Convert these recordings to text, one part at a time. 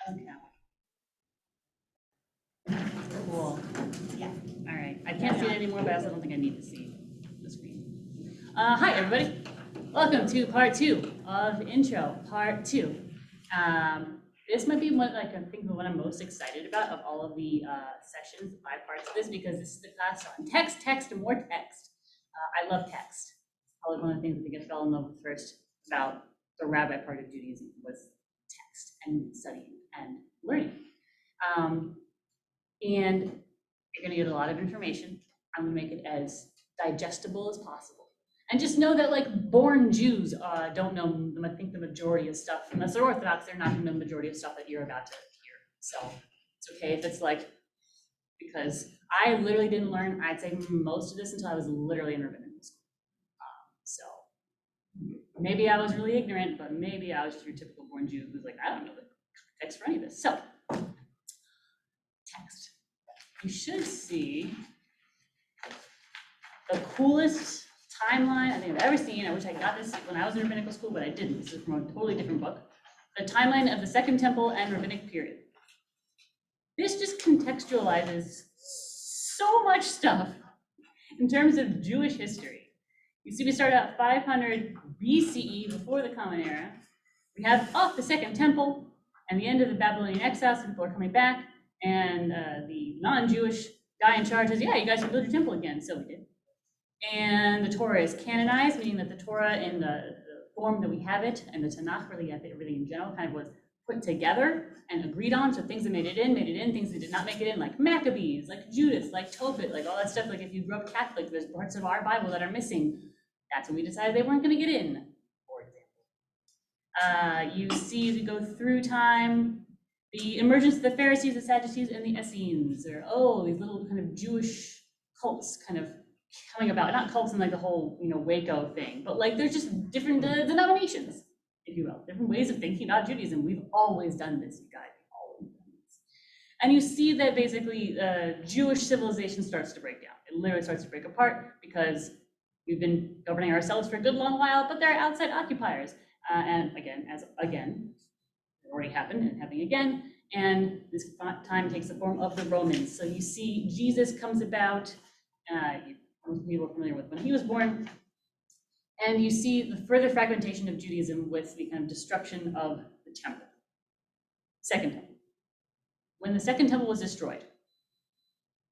Okay. Cool. Yeah. All right. I can't see it anymore, but I also don't think I need to see the screen. Hi, everybody. Welcome to part 2 of Intro, part 2. This might be what I think what I'm most excited about of all of the sessions, 5 parts of this, because this is the class on text, and more text. I love text. Probably one of the things that I fell in love with first about the rabbi part of Judaism was text and studying and learning. And you're going to get a lot of information. I'm going to make it as digestible as possible. And just know that, like, born Jews don't know, I think, the majority of stuff. Unless they're Orthodox, they're not going to know the majority of stuff that you're about to hear. So it's okay if it's like, because I literally didn't learn, I'd say, most of this until I was literally in rabbinical school. So maybe I was really ignorant, but maybe I was just your typical born Jew who's like, I don't know the text for any of this. So, text. You should see the coolest timeline I think I've ever seen. I wish I got this when I was in rabbinical school, but I didn't. This is from a totally different book. The timeline of the Second Temple and Rabbinic period. This just contextualizes so much stuff in terms of Jewish history. You see, we start out 500 BCE, before the Common Era. We have the Second Temple and the end of the Babylonian exile, so people are coming back, and the non-Jewish guy in charge says, yeah, you guys should build your temple again. So we did. And the Torah is canonized, meaning that the Torah in the form that we have it, and the Tanakh, really everything in general, kind of was put together and agreed on. So things that made it in, things that did not make it in, like Maccabees, like Judas, like Tobit, like all that stuff. Like if you grew up Catholic, there's parts of our Bible that are missing. That's when we decided they weren't going to get in, for example. You see, as we go through time, the emergence of the Pharisees, the Sadducees, and the Essenes, or these little kind of Jewish cults kind of coming about. Not cults in like the whole, Waco thing, but like there's just different denominations, if you will, different ways of thinking about Judaism. We've always done this, you guys, always done this. And you see that basically Jewish civilization starts to break down. It literally starts to break apart because we've been governing ourselves for a good long while, but there are outside occupiers. And again, it already happened and happening again, and this time takes the form of the Romans. So you see Jesus comes about, most people are familiar with when he was born, and you see the further fragmentation of Judaism with the kind of destruction of the temple. Second temple. When the Second Temple was destroyed,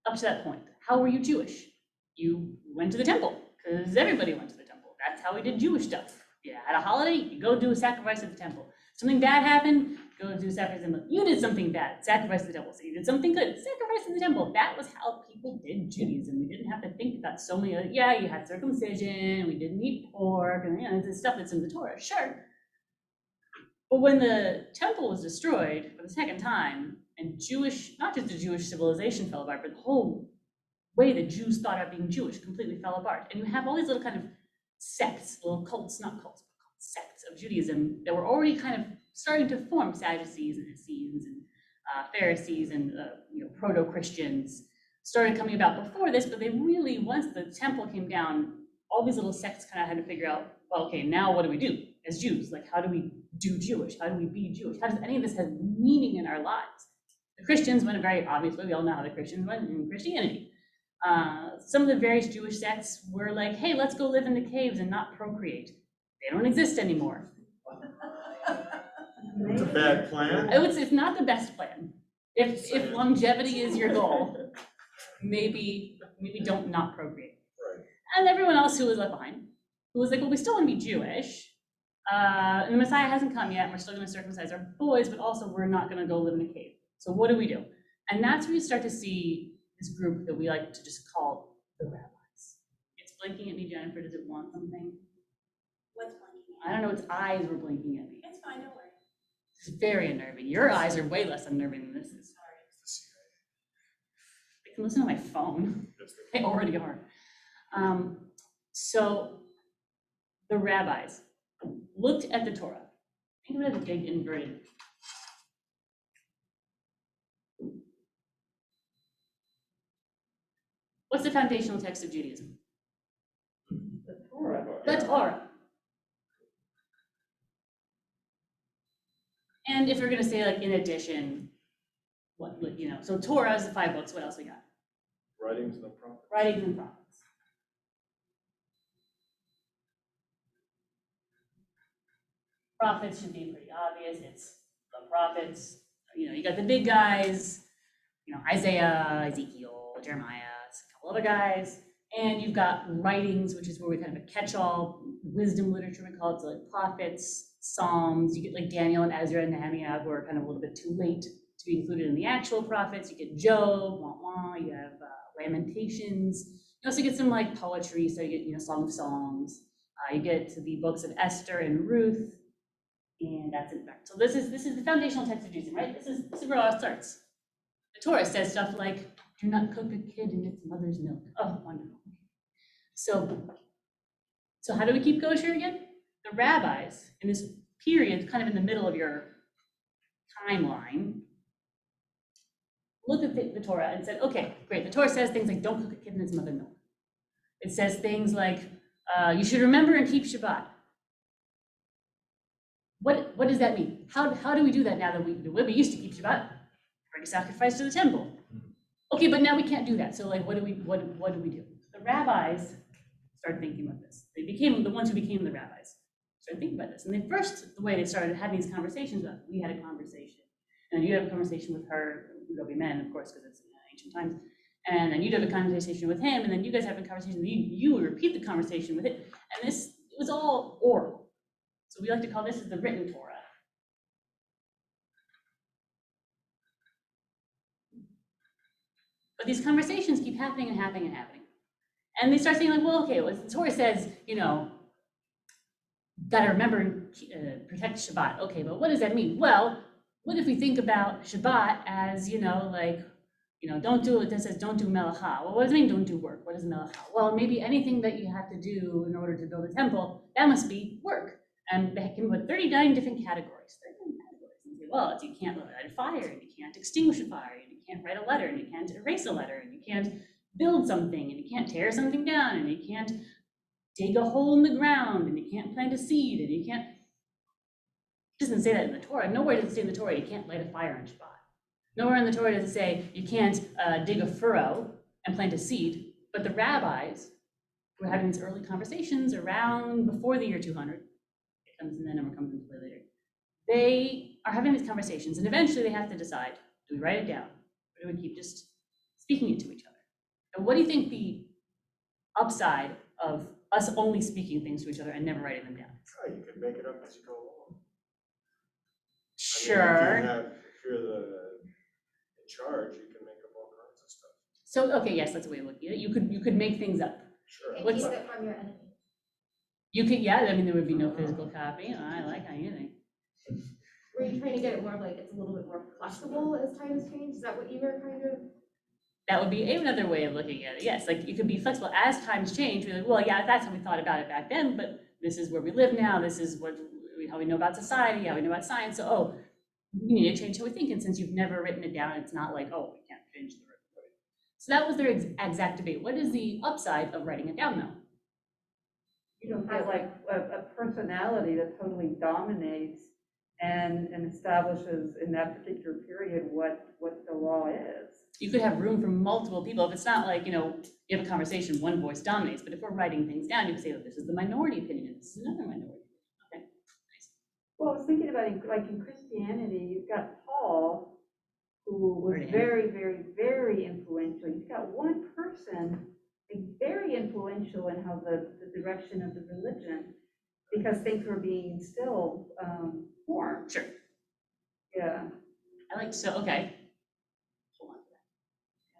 up to that point, how were you Jewish? You went to the temple, because everybody went to the temple. That's how we did Jewish stuff. Yeah, at a holiday, you go do a sacrifice at the temple. Something bad happened, go do a sacrifice in the temple. You did something bad, sacrifice at the temple. So you did something good, sacrifice in the temple. That was how people did Judaism. We didn't have to think about so many other, you had circumcision, we didn't eat pork, and the stuff that's in the Torah, sure. But when the temple was destroyed for the second time, and not just the Jewish civilization fell apart, but the whole way the Jews thought of being Jewish completely fell apart. And you have all these little kind of sects, little cults, not cults, but sects of Judaism that were already kind of starting to form. Sadducees and Essenes and Pharisees and proto-Christians started coming about before this, but they really, once the temple came down, all these little sects kind of had to figure out, well, okay, now what do we do as Jews? Like, how do we do Jewish? How do we be Jewish? How does any of this have meaning in our lives? The Christians went a very obvious way. We all know how the Christians went in Christianity. Some of the various Jewish sects were like, hey, let's go live in the caves and not procreate. They don't exist anymore. It's a bad plan. It's not the best plan. If longevity is your goal, maybe don't not procreate. Right. And everyone else who was left behind, who was like, well, we still want to be Jewish. And the Messiah hasn't come yet, and we're still going to circumcise our boys, but also we're not going to go live in a cave. So what do we do? And that's where you start to see this group that we like to just call the rabbis. It's blinking at me, Jennifer. Does it want something? What's blinking? I don't know. Its eyes were blinking at me. It's fine, don't worry. It's very unnerving. Your eyes are way less unnerving than this is. I can listen on my phone. They already are. So the rabbis looked at the Torah. Think of it as a big inverted. What's the foundational text of Judaism? The Torah. The Torah. And if you're gonna say like in addition, what, so Torah is the 5 books, what else we got? Writings and the prophets. Writings and prophets. Prophets should be pretty obvious, it's the prophets, you got the big guys, Isaiah, Ezekiel, Jeremiah, a couple other guys, and you've got writings, which is where we kind of a catch-all wisdom literature, we call it, so like prophets, Psalms, you get like Daniel and Ezra and Nehemiah, who are kind of a little bit too late to be included in the actual prophets. You get Job, you have Lamentations. You also get some like poetry, so you get Song of Songs. You get to the books of Esther and Ruth, and that's it. So this is the foundational text of Judaism, right? This is where it all starts. The Torah says stuff like, "Do not cook a kid in its mother's milk." Oh, wonderful. So how do we keep kosher again? The rabbis in this period, kind of in the middle of your timeline, looked at the Torah and said, okay, great. The Torah says things like, don't cook a kid in its mother's milk. It says things like, you should remember and keep Shabbat. What does that mean? How do we do that now that we used to keep Shabbat? Bring a sacrifice to the temple. Okay, but now we can't do that. So like, what do we do? The rabbis started thinking about this. They became the ones who became the rabbis. Started thinking about this. And the way they started having these conversations, we had a conversation. And then you have a conversation with her, there'll be men, of course, because it's ancient times. And then you'd have a conversation with him, and then you guys have a conversation, you would repeat the conversation with it. And it was all oral. So we like to call this the written Torah. But these conversations keep happening and happening and happening. And they start saying like, well, okay, well, the Torah says, gotta remember and protect Shabbat. Okay, but what does that mean? Well, what if we think about Shabbat as, don't do it, that says don't do melacha. Well, what does it mean don't do work? What is melacha? Well, maybe anything that you have to do in order to build a temple, that must be work. And they can put 39 different categories. 39 categories. And say, well, you can't light a fire, and you can't extinguish a fire, and you can't write a letter, and you can't erase a letter, and you can't build something, and you can't tear something down, and you can't dig a hole in the ground, and you can't plant a seed, and you can't. It doesn't say that in the Torah. Nowhere does it say in the Torah you can't light a fire on Shabbat. Nowhere in the Torah does it say you can't dig a furrow and plant a seed. But the rabbis were having these early conversations around before the year 200. It comes in, the number comes into play later. They are having these conversations, and eventually they have to decide: do we write it down, or do we keep just speaking it to each other? And what do you think the upside of us only speaking things to each other and never writing them down? Oh, you can make it up as you go along. Sure. If you're in charge, you can make up all kinds of stuff. So, okay, yes, that's a way of looking at it. You could make things up. Sure. And What's- keep it from your enemy. You could, yeah, I mean, there would be no physical copy. Oh, I like how you think. Were you trying to get it more like it's a little bit more flexible as times change? Is that what you were kind of? That would be another way of looking at it. Yes, like you could be flexible as times change. We're like, well, yeah, that's how we thought about it back then, but this is where we live now. This is how we know about society, how we know about science. So, we need to change how we think. And since you've never written it down, it's not like, oh, we can't change the word. So that was their exact debate. What is the upside of writing it down, though? You don't have like a personality that totally dominates and establishes in that particular period what the law is. You could have room for multiple people. If it's not like, you have a conversation, one voice dominates, but if we're writing things down, you can say, oh, this is the minority opinion, and this is another minority. Okay, nice. Well, I was thinking about like in Christianity, you've got Paul, who was very, very, very influential. You've got one person, very influential in how the direction of the religion, because things were being still formed. Sure. Yeah. Okay. Hold on.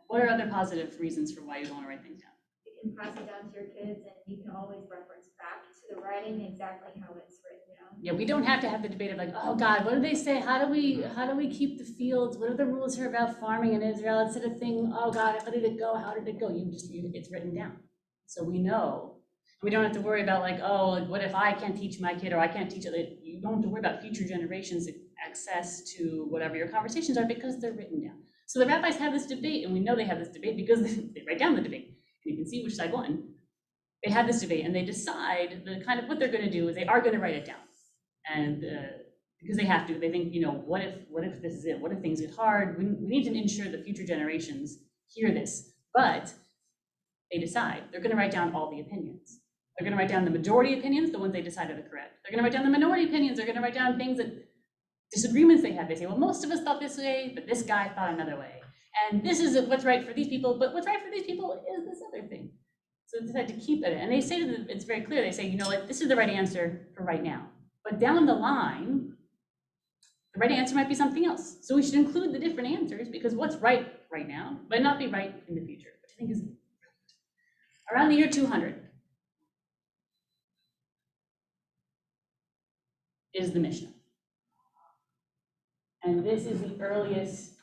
What are other positive reasons for why you want to write things down? You can pass it down to your kids, and you can always reference back to the writing exactly how it's written down. Yeah, we don't have to have the debate of like, oh God, what do they say? How do we keep the fields? What are the rules here about farming in Israel? Instead of thing, oh God, how did it go? How did it go? It's written down. So we know. We don't have to worry about like, oh, like what if I can't teach my kid or I can't teach it? You don't have to worry about future generations' access to whatever your conversations are because they're written down. So the rabbis have this debate, and we know they have this debate because they write down the debate. And you can see which side won. They have this debate, and they decide the kind of what they're going to do is they are going to write it down. And the because they have to. They think, what if this is it? What if things get hard? We need to ensure that future generations hear this. But they decide. They're going to write down all the opinions. They're going to write down the majority opinions, the ones they decide are the correct. They're going to write down the minority opinions. They're going to write down things that disagreements they have. They say, well, most of us thought this way, but this guy thought another way. And this is what's right for these people, but what's right for these people is this other thing. So they decide to keep it. And they say that it's very clear. They say, you know what, this is the right answer for right now. But down the line, the right answer might be something else. So we should include the different answers because what's right now might not be right in the future, which I think is around the year 200 is the Mishnah. And this is the earliest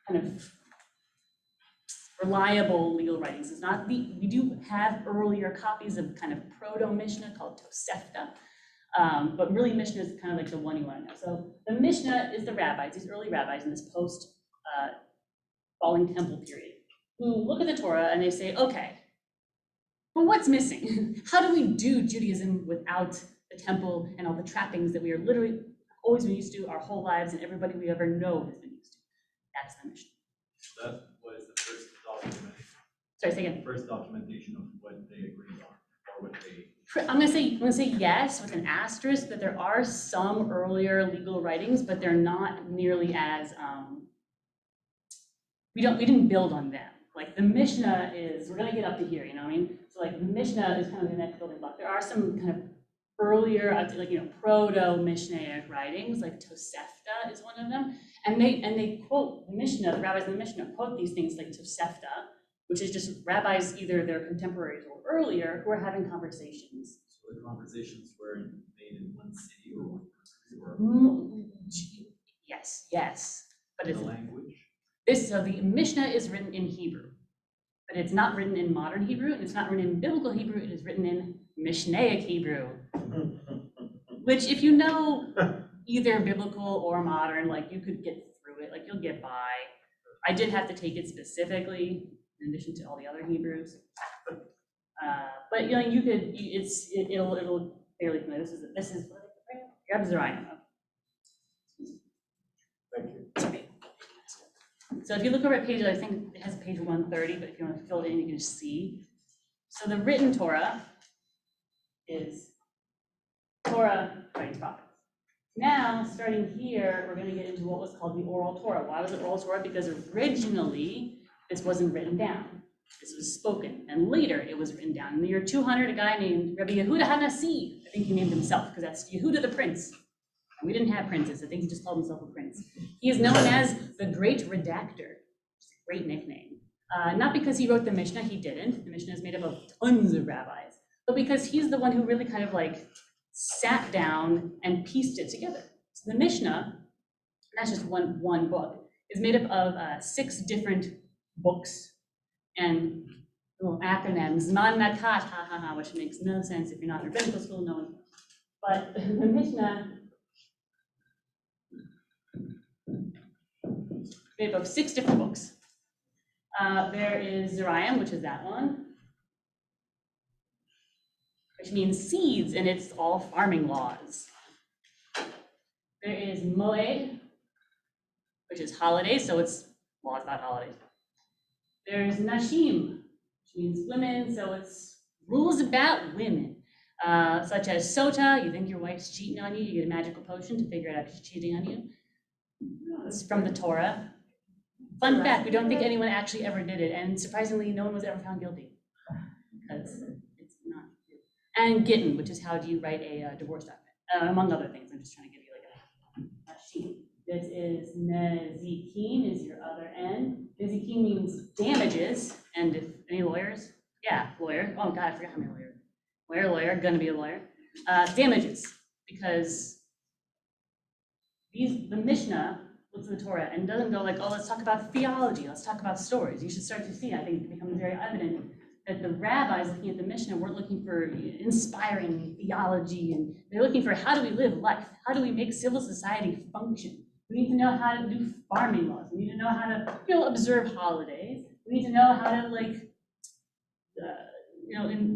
kind of reliable legal writings. It's not we do have earlier copies of kind of proto-Mishnah called Tosefta, but really Mishnah is kind of like the one you want to know. So the Mishnah is the rabbis, these early rabbis in this post falling temple period, who look at the Torah and they say, okay, but what's missing? How do we do Judaism without the temple and all the trappings that we are literally always been used to our whole lives and everybody we ever know has been used to? That's the Mishnah. That was the first document. Sorry, say again. First documentation of what they agreed on, or what they. I'm gonna say yes with an asterisk that there are some earlier legal writings, but they're not nearly as we didn't build on them. Like the Mishnah is, we're gonna get up to here, you know what I mean? So like the Mishnah is kind of the next building block. There are some kind of earlier, proto-Mishnaic writings, like Tosefta is one of them, and they quote the Mishnah. The rabbis in the Mishnah quote these things like Tosefta, which is just rabbis, either their contemporaries or earlier, who are having conversations. So the conversations were made in one city or one country, or Yes, but the it's language. so the Mishnah is written in Hebrew, but it's not written in modern Hebrew, and it's not written in biblical Hebrew. It is written in Mishnaic Hebrew, which if you know either biblical or modern, like you could get through it, like you'll get by. I did have to take it specifically in addition to all the other Hebrews, but you could. It'll fairly familiar. This is grab Zariah. Thank you. So if you look over at page, I think it has page 130, but if you want to fill it in, you can just see. So the written Torah is Torah, writing prophets. Now, starting here, we're going to get into what was called the oral Torah. Why was it oral Torah? Because originally, this wasn't written down. This was spoken, and later it was written down. In the year 200, a guy named Rabbi Yehuda HaNasi, I think he named himself, because that's Yehuda the Prince. And we didn't have princes. I think he just called himself a prince. He is known as the Great Redactor, which is a great nickname. Not because he wrote the Mishnah, he didn't. The Mishnah is made up of tons of rabbis, but because he's the one who really kind of like sat down and pieced it together. So the Mishnah, and that's just one book, is made up of 6 different books and little acronyms, man nakat, which makes no sense if you're not in rabbinical school, no one. But the Mishnah made up of 6 different books. There is Zariah, which is that one, which means seeds, and it's all farming laws. There is Moed, which is holidays, so it's laws about holidays. There's Nashim, which means women, so it's rules about women, such as Sota, you think your wife's cheating on you, you get a magical potion to figure out if she's cheating on you. It's from the Torah. Fun fact, we don't think anyone actually ever did it, and surprisingly, no one was ever found guilty, because it's not true. And Gittin, which is how do you write a divorce document, among other things. I'm just trying to give you like a sheet. This is Nezikin is your other end. Nezikin means damages, and if any lawyers, yeah, lawyer. Oh God, I forgot how many lawyers. Lawyer, gonna be a lawyer. Damages, because the Mishnah looks at the Torah and doesn't go like, oh, let's talk about theology, let's talk about stories. You should start to see, I think it becomes very evident that the rabbis looking at the Mishnah weren't looking for inspiring theology, and they're looking for how do we live life? How do we make civil society function? We need to know how to do farming laws. We need to know how to observe holidays. We need to know how to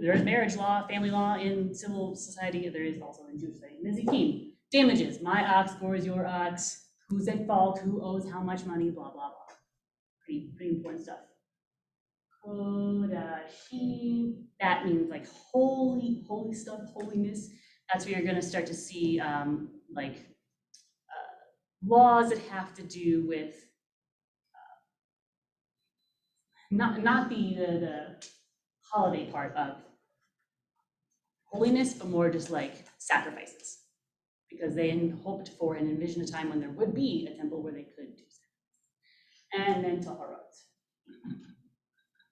there's marriage law, family law in civil society. There is also in Jewish society. Nezikin. Damages, my ox gores your ox, who's at fault, who owes how much money, blah, blah, blah. Pretty important stuff. Kodashim, that means like holy stuff, holiness. That's where you're gonna start to see laws that have to do with not the holiday part of holiness, but more just like sacrifices, because they hoped for and envisioned a time when there would be a temple where they could do so. And then taharot,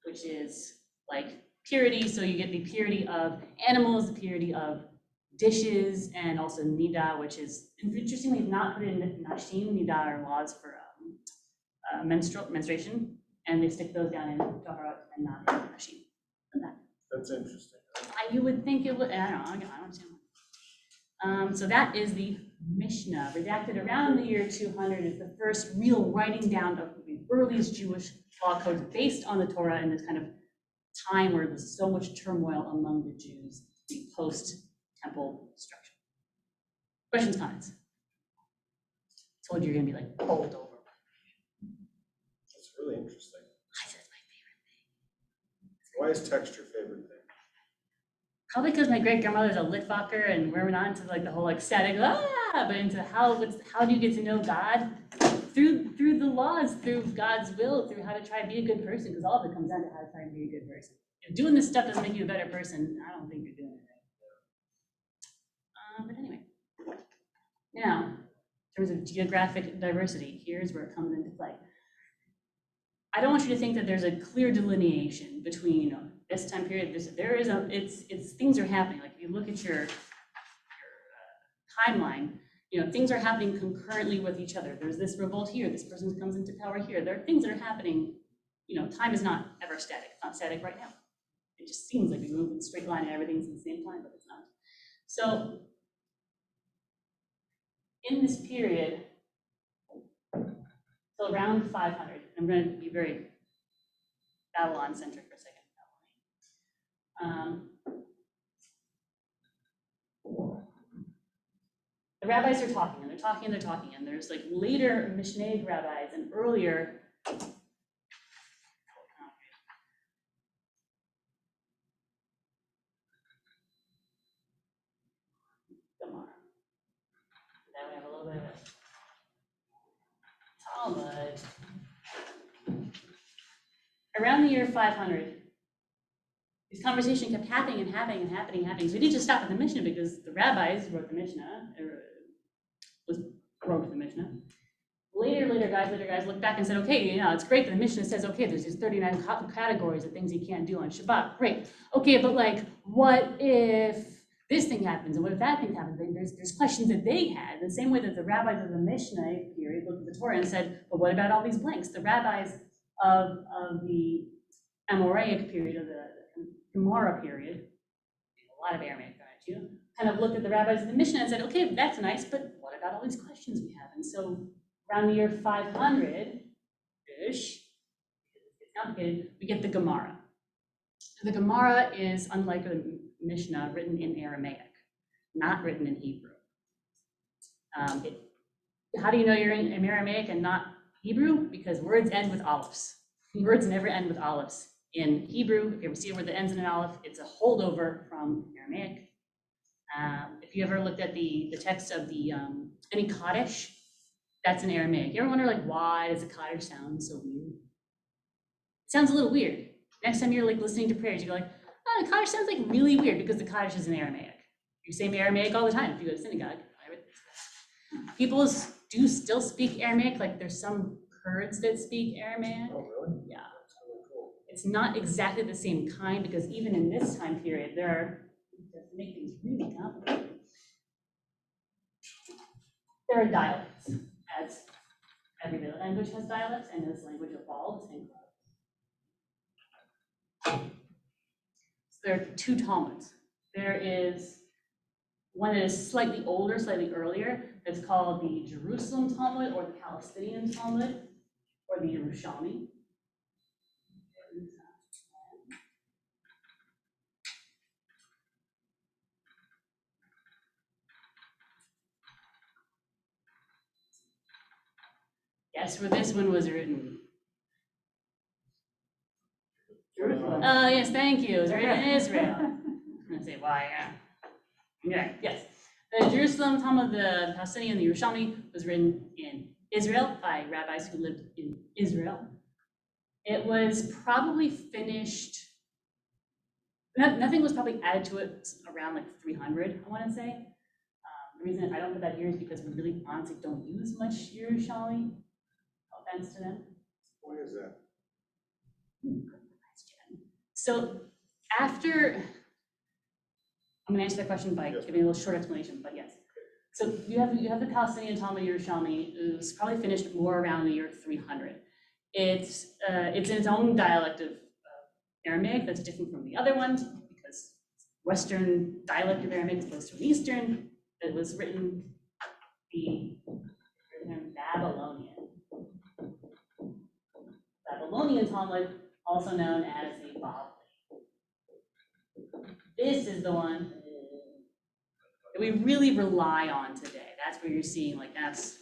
which is like purity. So you get the purity of animals, the purity of dishes, and also nida, which is interestingly not put in nashim. Nida are laws for menstruation, and they stick those down in taharot and not in nashim. That's interesting. You would think it would, I don't know. So that is the Mishnah, redacted around the year 200, is the first real writing down of the earliest Jewish law codes based on the Torah in this kind of time where there's so much turmoil among the Jews, the post-temple structure. Questions, comments? Told you you're gonna be like bowled over. That's really interesting. I said it's my favorite thing. Why is text your favorite thing? Probably because my great grandmother's a Litvaker, and we're not into like the whole like static, but into how do you get to know God through the laws, through God's will, through how to try to be a good person, because all of it comes down to how to try and be a good person. If doing this stuff doesn't make you a better person, I don't think you're doing it right. But anyway, now in terms of geographic diversity, here's where it comes into play. I don't want you to think that there's a clear delineation between this time period. Things are happening. Like if you look at your timeline, things are happening concurrently with each other. There's this revolt here. This person comes into power here. There are things that are happening. Time is not ever static. It's not static right now. It just seems like we move in a straight line and everything's in the same time, but it's not. So in this period, so around 500, I'm going to be very Babylon-centric for a second. The rabbis are talking, and they're talking, and they're talking, and there's like later Mishnaic rabbis and earlier Gemara. Then we have a little bit of Talmud. Around the year 500, this conversation kept happening and happening and happening and happening. So we didn't just stop at the Mishnah because the rabbis wrote the Mishnah, wrote the Mishnah. Later guys looked back and said, okay, it's great that the Mishnah says, okay, there's these 39 categories of things you can't do on Shabbat. Great. Okay, but like, what if this thing happens? And what if that thing happens? There's questions that they had. The same way that the rabbis of the Mishnah period looked at the Torah and said, but what about all these blanks? The rabbis of the Amoraic period, of the Gemara period, a lot of Aramaic, aren't you? Kind of looked at the rabbis of the Mishnah and said, okay, that's nice, but what about all these questions we have? And so around the year 500-ish, it's complicated, we get the Gemara. The Gemara is, unlike the Mishnah, written in Aramaic, not written in Hebrew. How do you know you're in Aramaic and not Hebrew? Because words end with alepphs. Words never end with alepphs. In Hebrew, if you ever see a word that ends in an aleph, it's a holdover from Aramaic. If you ever looked at the text of any Kaddish, that's in Aramaic. You ever wonder like why does a Kaddish sound so weird? It sounds a little weird. Next time you're like listening to prayers, you go like, oh, the Kaddish sounds like really weird because the Kaddish is in Aramaic. You say Aramaic all the time if you go to synagogue. People do still speak Aramaic, like there's some Kurds that speak Aramaic. Oh, really? Yeah. That's really cool. It's not exactly the same kind because even in this time period, to make things really complicated, there are dialects, as every language has dialects, and this language evolves and grows. So there are two Talmuds. There is one that is slightly older, slightly earlier, that's called the Jerusalem Talmud or the Palestinian Talmud or the Yerushalmi. Guess where this one was written? Jerusalem. Oh, yes, thank you. It was written in Israel. I'm gonna say why, yeah, yes. The Jerusalem Talmud, the Palestinian, the Yerushalmi, was written in Israel by rabbis who lived in Israel. It was probably finished, nothing was probably added to it around like 300, I want to say. The reason I don't put that here is because we really honestly don't use much Yerushalmi. No offense to them. Why is that? So after, I'm gonna answer that question by Yes. giving a little short explanation, but yes. So you have the Palestinian Talmud Yerushalmi. It was probably finished more around the year 300. It's in its own dialect of Aramaic that's different from the other ones because Western dialect of Aramaic is opposed to an Eastern. It was written in Babylonian. Babylonian Talmud, also known as the Bavli. This is the one that we really rely on today. That's where you're seeing, like, that's,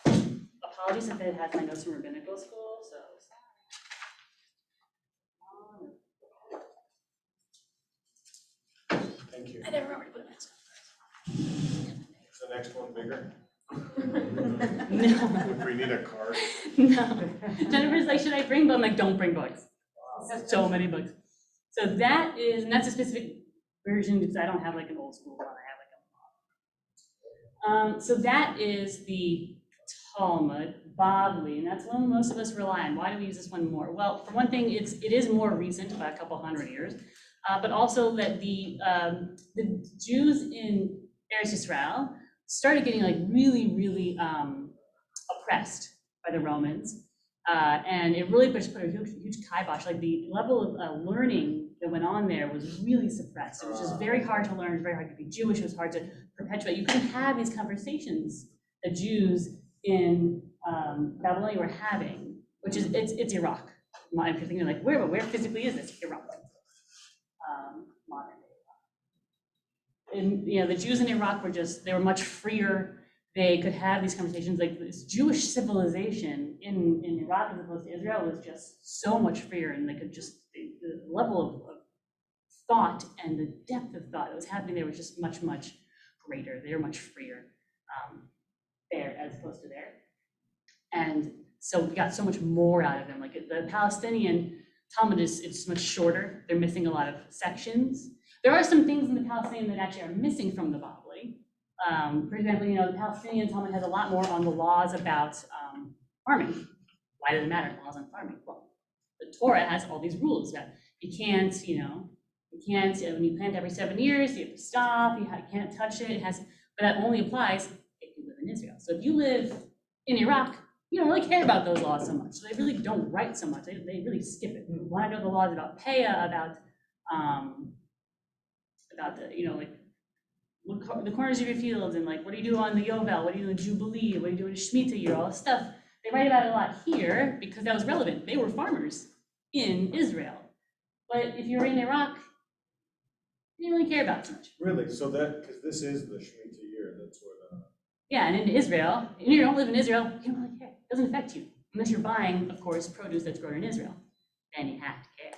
apologies if it has my notes from rabbinical school, so. Thank you. I never remember to put my mask Is the next one bigger? on. No, Would we need a card? no. Jennifer's like, should I bring? But I'm like, don't bring books. So many books. So that is, and that's a specific version because I don't have like an old school one. I have like a so that is the Talmud, Bavli, and that's one most of us rely on. Why do we use this one more? Well, for one thing, it is more recent, about a couple hundred years, but also that the Jews in Eretz Yisrael started getting like really oppressed by the Romans, and it really just put a huge kibosh. Like the level of learning that went on there was really suppressed. It was just very hard to learn. It was very hard to be Jewish. It was hard to perpetuate. You couldn't have these conversations that Jews in Babylonia were having, which is it's Iraq. If you're thinking like where physically is this? Iraq, modern day Iraq. And you know the Jews in Iraq they were much freer. They could have these conversations. Like this Jewish civilization in Iraq as opposed to Israel was just so much freer, and they could just the level of thought and the depth of thought that was happening there was just much greater. They were much freer there as opposed to there, and so we got so much more out of them. Like the Palestinian Talmud it's much shorter. They're missing a lot of sections. There are some things in the Palestinian that actually are missing from the Bavli. For example, you know, the Palestinian Talmud has a lot more on the laws about farming. Why does it matter, laws on farming? Well, the Torah has all these rules that you can't, when you plant every 7 years, you have to stop, you can't touch it. But that only applies if you live in Israel. So if you live in Iraq, you don't really care about those laws so much. So they really don't write so much. They really skip it. You want to know the laws about Peah, about the corners of your fields, and like what do you do on the Yovel, what do you do in Jubilee, what do you do in Shemitah year, all this stuff. They write about it a lot here because that was relevant. They were farmers in Israel. But if you're in Iraq, you didn't really care about it so much. Really? So because this is the Shemitah year, that's what. Yeah, and in Israel, and you don't live in Israel, you don't really care. It doesn't affect you. Unless you're buying, of course, produce that's grown in Israel. Then you have to care.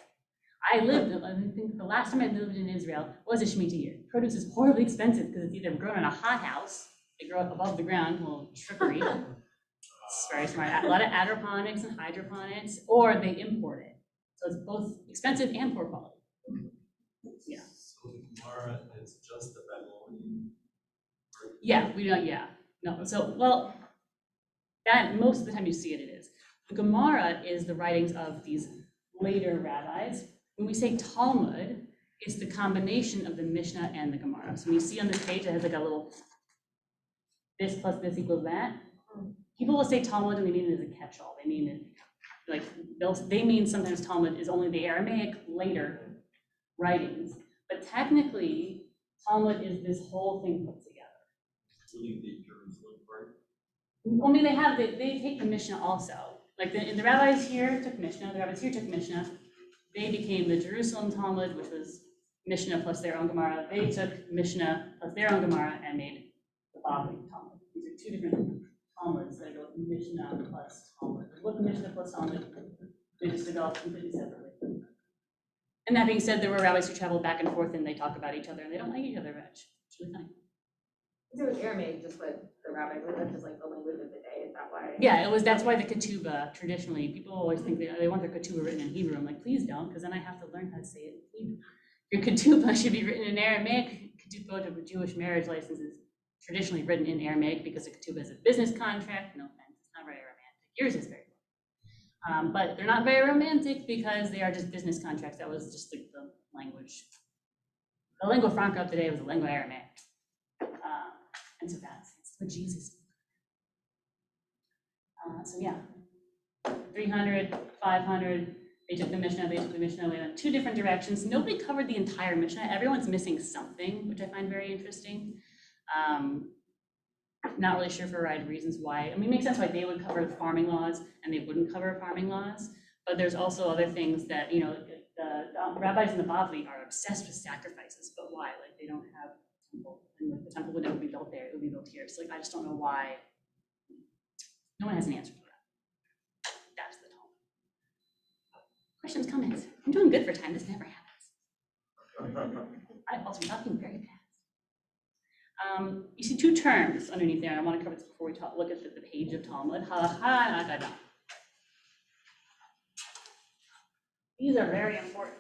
I think the last time I lived in Israel was a Shemitah year. Produce is horribly expensive because it's either grown in a hothouse, they grow up above the ground, a little trickery. It's very smart. A lot of agroponics and hydroponics, or they import it. So it's both expensive and poor quality. Yeah. So Gemara is just the Babylonian. Yeah, we don't, yeah. No, so, well, that most of the time you see it, it is. The Gemara is the writings of these later rabbis. When we say Talmud, it's the combination of the Mishnah and the Gemara. So when you see on this page, it has like a little, this plus this equals that. People will say Talmud and they mean it as a catch-all. They mean it, like, they mean sometimes Talmud is only the Aramaic later writings. But technically, Talmud is this whole thing put together. Including the Jerusalem part. I mean, they take the Mishnah also. Like the rabbis here took Mishnah, the rabbis here took Mishnah. They became the Jerusalem Talmud, which was Mishnah plus their own Gemara. They took Mishnah plus their own Gemara and made the Bavli Talmud. These are two different Talmud, so I go Mishnah plus Talmud. What Mishnah plus Talmud, they just developed completely separately. And that being said, there were rabbis who traveled back and forth and they talk about each other and they don't like each other much. It's really funny. So is Aramaic just what the rabbis were, that's just like the language of the day, is that why? Yeah, that's why the ketubah, traditionally, people always think they want their ketubah written in Hebrew. I'm like, please don't, because then I have to learn how to say it in Hebrew. Your ketubah should be written in Aramaic. Ketubah of a Jewish marriage license is traditionally written in Aramaic because a ketubah is a business contract. No offense, it's not very romantic. Yours is very but they're not very romantic because they are just business contracts. That was just the language. The lingua franca of today was the lingua Aramaic. And so that's what Jesus. So yeah, 300, 500, they took the Mishnah, we went two different directions. Nobody covered the entire Mishnah. Everyone's missing something, which I find very interesting. Not really sure for a variety of reasons why. I mean, it makes sense why they would cover farming laws and they wouldn't cover farming laws, but there's also other things that, the rabbis in the Bavli are obsessed with sacrifices, but why? Like, they don't have a temple, and the temple would never be built there, it would be built here. So like, I just don't know why. No one has an answer for that. That's the Talmud. Questions, comments? I'm doing good for time, this never happens. I'm also talking very fast. You see two terms underneath there, and I want to cover this before we look at the page of Talmud, halacha and agadah. These are very important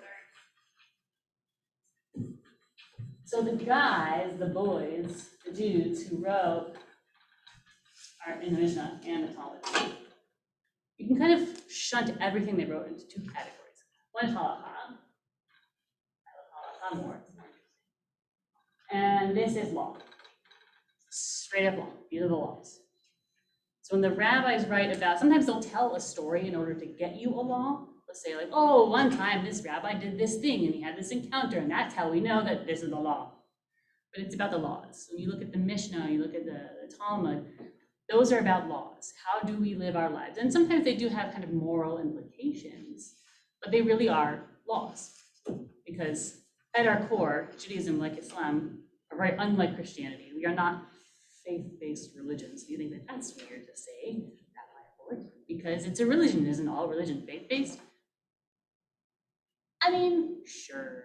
terms. So the guys, the boys, the Jews who wrote are in the Mishnah and the Talmud. You can kind of shunt everything they wrote into two categories. One is halacha. Halacha more. And this is law. Straight up law. These are the laws. So when the rabbis write about, sometimes they'll tell a story in order to get you a law. They'll say like, oh, one time this rabbi did this thing and he had this encounter, and that's how we know that this is the law. But it's about the laws. When you look at the Mishnah, you look at the Talmud, those are about laws. How do we live our lives? And sometimes they do have kind of moral implications, but they really are laws. Because at our core, Judaism, like Islam, are very unlike Christianity. We are not faith-based religions. Do you think that that's weird to say, Rabbi Fort? Because it's a religion. Isn't all religion faith-based? I mean, sure.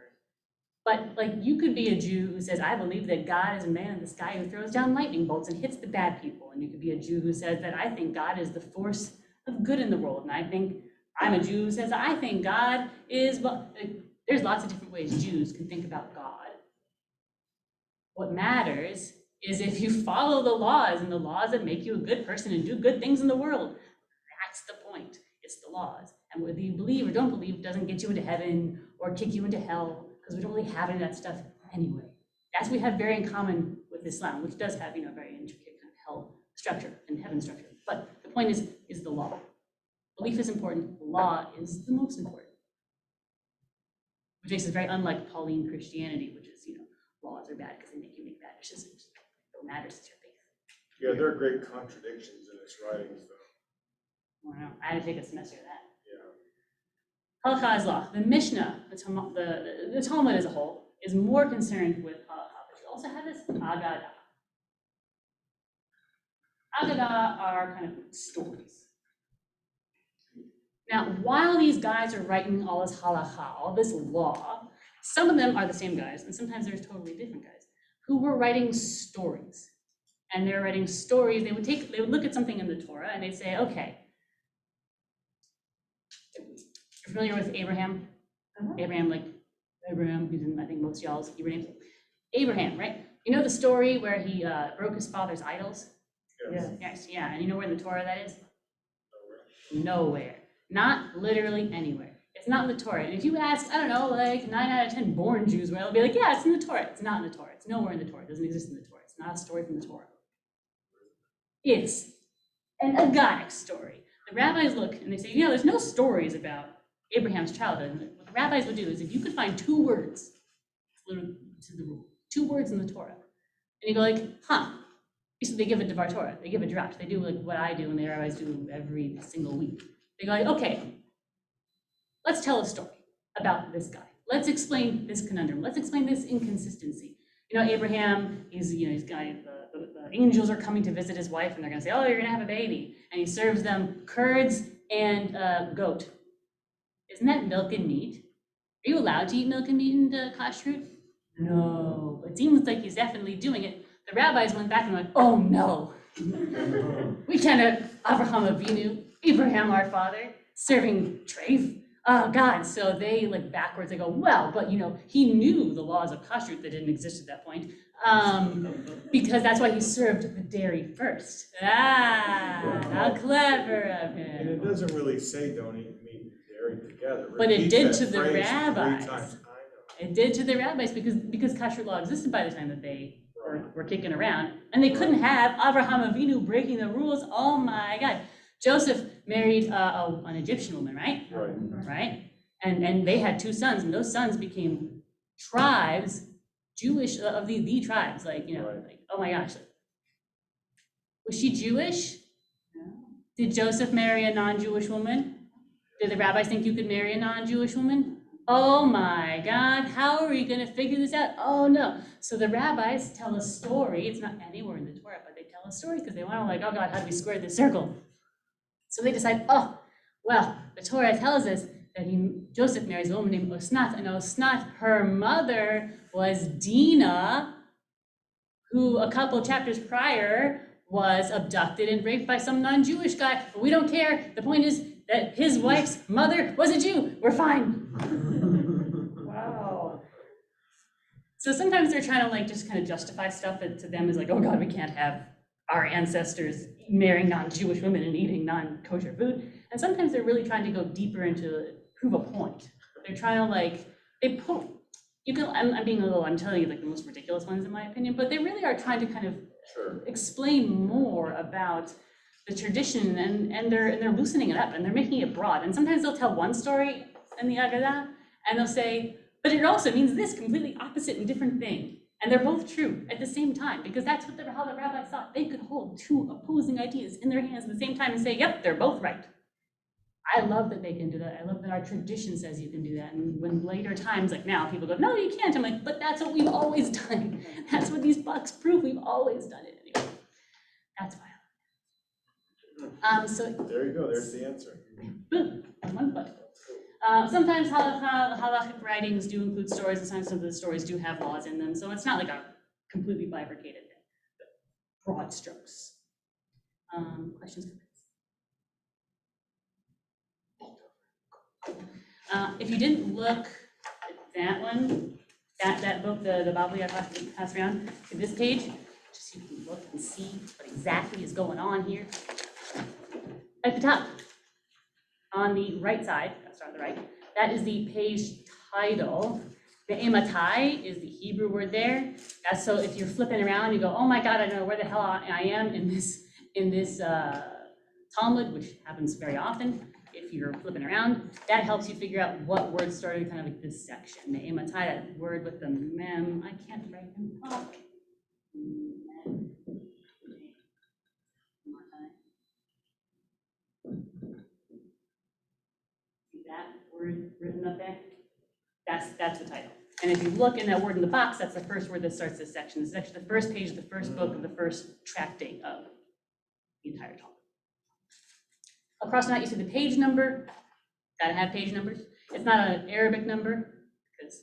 But like, you could be a Jew who says, I believe that God is a man in the sky who throws down lightning bolts and hits the bad people. And you could be a Jew who says that I think God is the force of good in the world. And I'm a Jew who says, I think God is, well, there's lots of different ways Jews can think about God. What matters is if you follow the laws, and the laws that make you a good person and do good things in the world. That's the point. It's the laws. And whether you believe or don't believe doesn't get you into heaven or kick you into hell, because we don't really have any of that stuff anyway. That's what we have very in common with Islam, which does have, a very intricate kind of hell structure and heaven structure. But the point is the law. Belief is important. Law is the most important. Which makes it very unlike Pauline Christianity, which is, laws are bad because they make you make bad decisions. What matters is your faith. Yeah, there are great contradictions in his writings, though. I don't know. I had to take a semester of that. Yeah. Halakha is law. The Mishnah, the Talmud as a whole, is more concerned with halakha, but you also have this agadah. Agadah are kind of stories. Now, while these guys are writing all this halakha, all this law, some of them are the same guys, and sometimes there's totally different guys, who were writing stories. And they're writing stories, they would look at something in the Torah and they'd say, okay, you're familiar with Abraham? Abraham, who's in, I think, most y'all's Hebrew names. Abraham, right? You know the story where he broke his father's idols? Yes. Yes, yeah, and you know where in the Torah that is? Nowhere. Nowhere. Not literally anywhere. It's not in the Torah. And if you ask, I don't know, like 9 out of 10 born Jews, they'll be like, yeah, it's in the Torah. It's not in the Torah. It's nowhere in the Torah. It doesn't exist in the Torah. It's not a story from the Torah. It's an agadic story. The rabbis look and they say, there's no stories about Abraham's childhood. And what the rabbis would do is if you could find 2 words, this is the rule, 2 words in the Torah, and you go like, so they give a Devar Torah, they give a draft. They do like what I do and the rabbis do every single week. They go like, okay, let's tell a story about this guy. Let's explain this conundrum. Let's explain this inconsistency. Abraham, he's got the the angels are coming to visit his wife, and they're gonna say, oh, you're gonna have a baby. And he serves them curds and goat. Isn't that milk and meat? Are you allowed to eat milk and meat in the kashrut? No, it seems like he's definitely doing it. The rabbis went back and went, oh no, we can't have Avraham Avinu, Abraham our father, serving treif. Oh God, so they like backwards, they go, well, but you know, he knew the laws of kashrut that didn't exist at that point, because that's why he served the dairy first. Ah, how clever of him. And it doesn't really say don't eat meat and dairy together. But it Repeats did that to the phrase 3 rabbis. times. I know. It did to the rabbis because kashrut law existed by the time that they Right. were kicking around, and they couldn't have Avraham Avinu breaking the rules. Oh my God. Joseph married an Egyptian woman, right? Right. Right? And they had 2 sons, and those sons became tribes, Jewish, of the tribes, like, you know, Right. like, oh my gosh. Was she Jewish? No. Did Joseph marry a non-Jewish woman? Did the rabbis think you could marry a non-Jewish woman? Oh my God, how are we gonna figure this out? Oh no. So the rabbis tell a story. It's not anywhere in the Torah, but they tell a story because they want to like, oh God, how do we square this circle? So they decide, oh, well, the Torah tells us that Joseph marries a woman named Osnat, and Osnat, her mother was Dinah, who a couple chapters prior was abducted and raped by some non-Jewish guy, but we don't care. The point is that his wife's mother was a Jew. We're fine. Wow. So sometimes they're trying to like just kind of justify stuff that to them is like, oh God, we can't have our ancestors marrying non-Jewish women and eating non-kosher food. And sometimes they're really trying to go deeper into prove a point. They're trying to like, I'm telling you like the most ridiculous ones in my opinion, but they really are trying to kind of Sure. explain more about the tradition and they're loosening it up and they're making it broad. And sometimes they'll tell one story in the Agadah and they'll say, but it also means this completely opposite and different thing. And they're both true at the same time because that's what how the rabbis thought. They could hold 2 opposing ideas in their hands at the same time and say, yep, they're both right. I love that they can do that. I love that our tradition says you can do that. And when later times, like now, people go, no, you can't. I'm like, but that's what we've always done. That's what these books prove. We've always done it anyway. That's why I love it. So There you go, there's the answer. boom, that's one book. Sometimes halachic writings do include stories, and sometimes some of the stories do have laws in them. So it's not like a completely bifurcated thing, but broad strokes. Questions? If you didn't look at that one, that book, the Bible I passed around, to this page, just so you can look and see what exactly is going on here. At the top, on the right side, that's on the right, that is the page title. The ematai is the Hebrew word there. So if you're flipping around, you go, oh my God, I don't know where the hell I am in this Talmud, which happens very often. If you're flipping around, that helps you figure out what words started kind of like this section. The ematai, that word with the mem, I can't write them up. See that word written up there? That's the title. And if you look in that word in the box, that's the first word that starts this section. This is actually the first page of the first book of the first tractate of the entire Talmud. Across from that, you see the page number. Gotta have page numbers. It's not an Arabic number because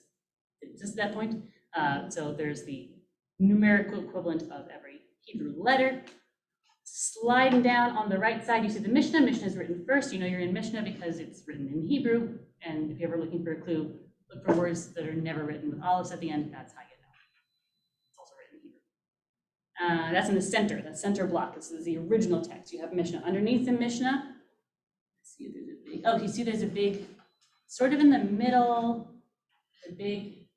it's just that point. So there's the numerical equivalent of every Hebrew letter. Sliding down on the right side, you see the Mishnah. Mishnah is written first. You know you're in Mishnah because it's written in Hebrew. And if you're ever looking for a clue, look for words that are never written with olives at the end. That's how you know. It's also written in Hebrew. That's in the center, that center block. This is the original text. You have Mishnah. Underneath the Mishnah, see, there's a big, oh, you see there's a big, sort of in the middle, a big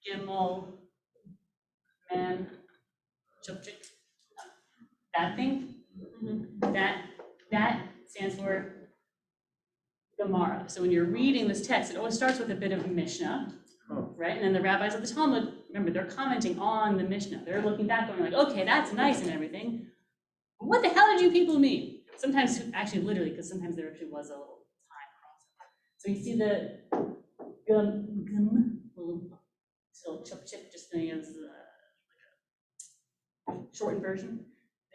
Gimel, Mem, Chupchik, that thing, that stands for Gemara. So when you're reading this text, it always starts with a bit of Mishnah, right? And then the rabbis of the Talmud, remember, they're commenting on the Mishnah. They're looking back going like, okay, that's nice and everything. What the hell did you people mean? Sometimes, actually literally, because sometimes there actually was a little time crossover. So you see the little chip, just as shortened version.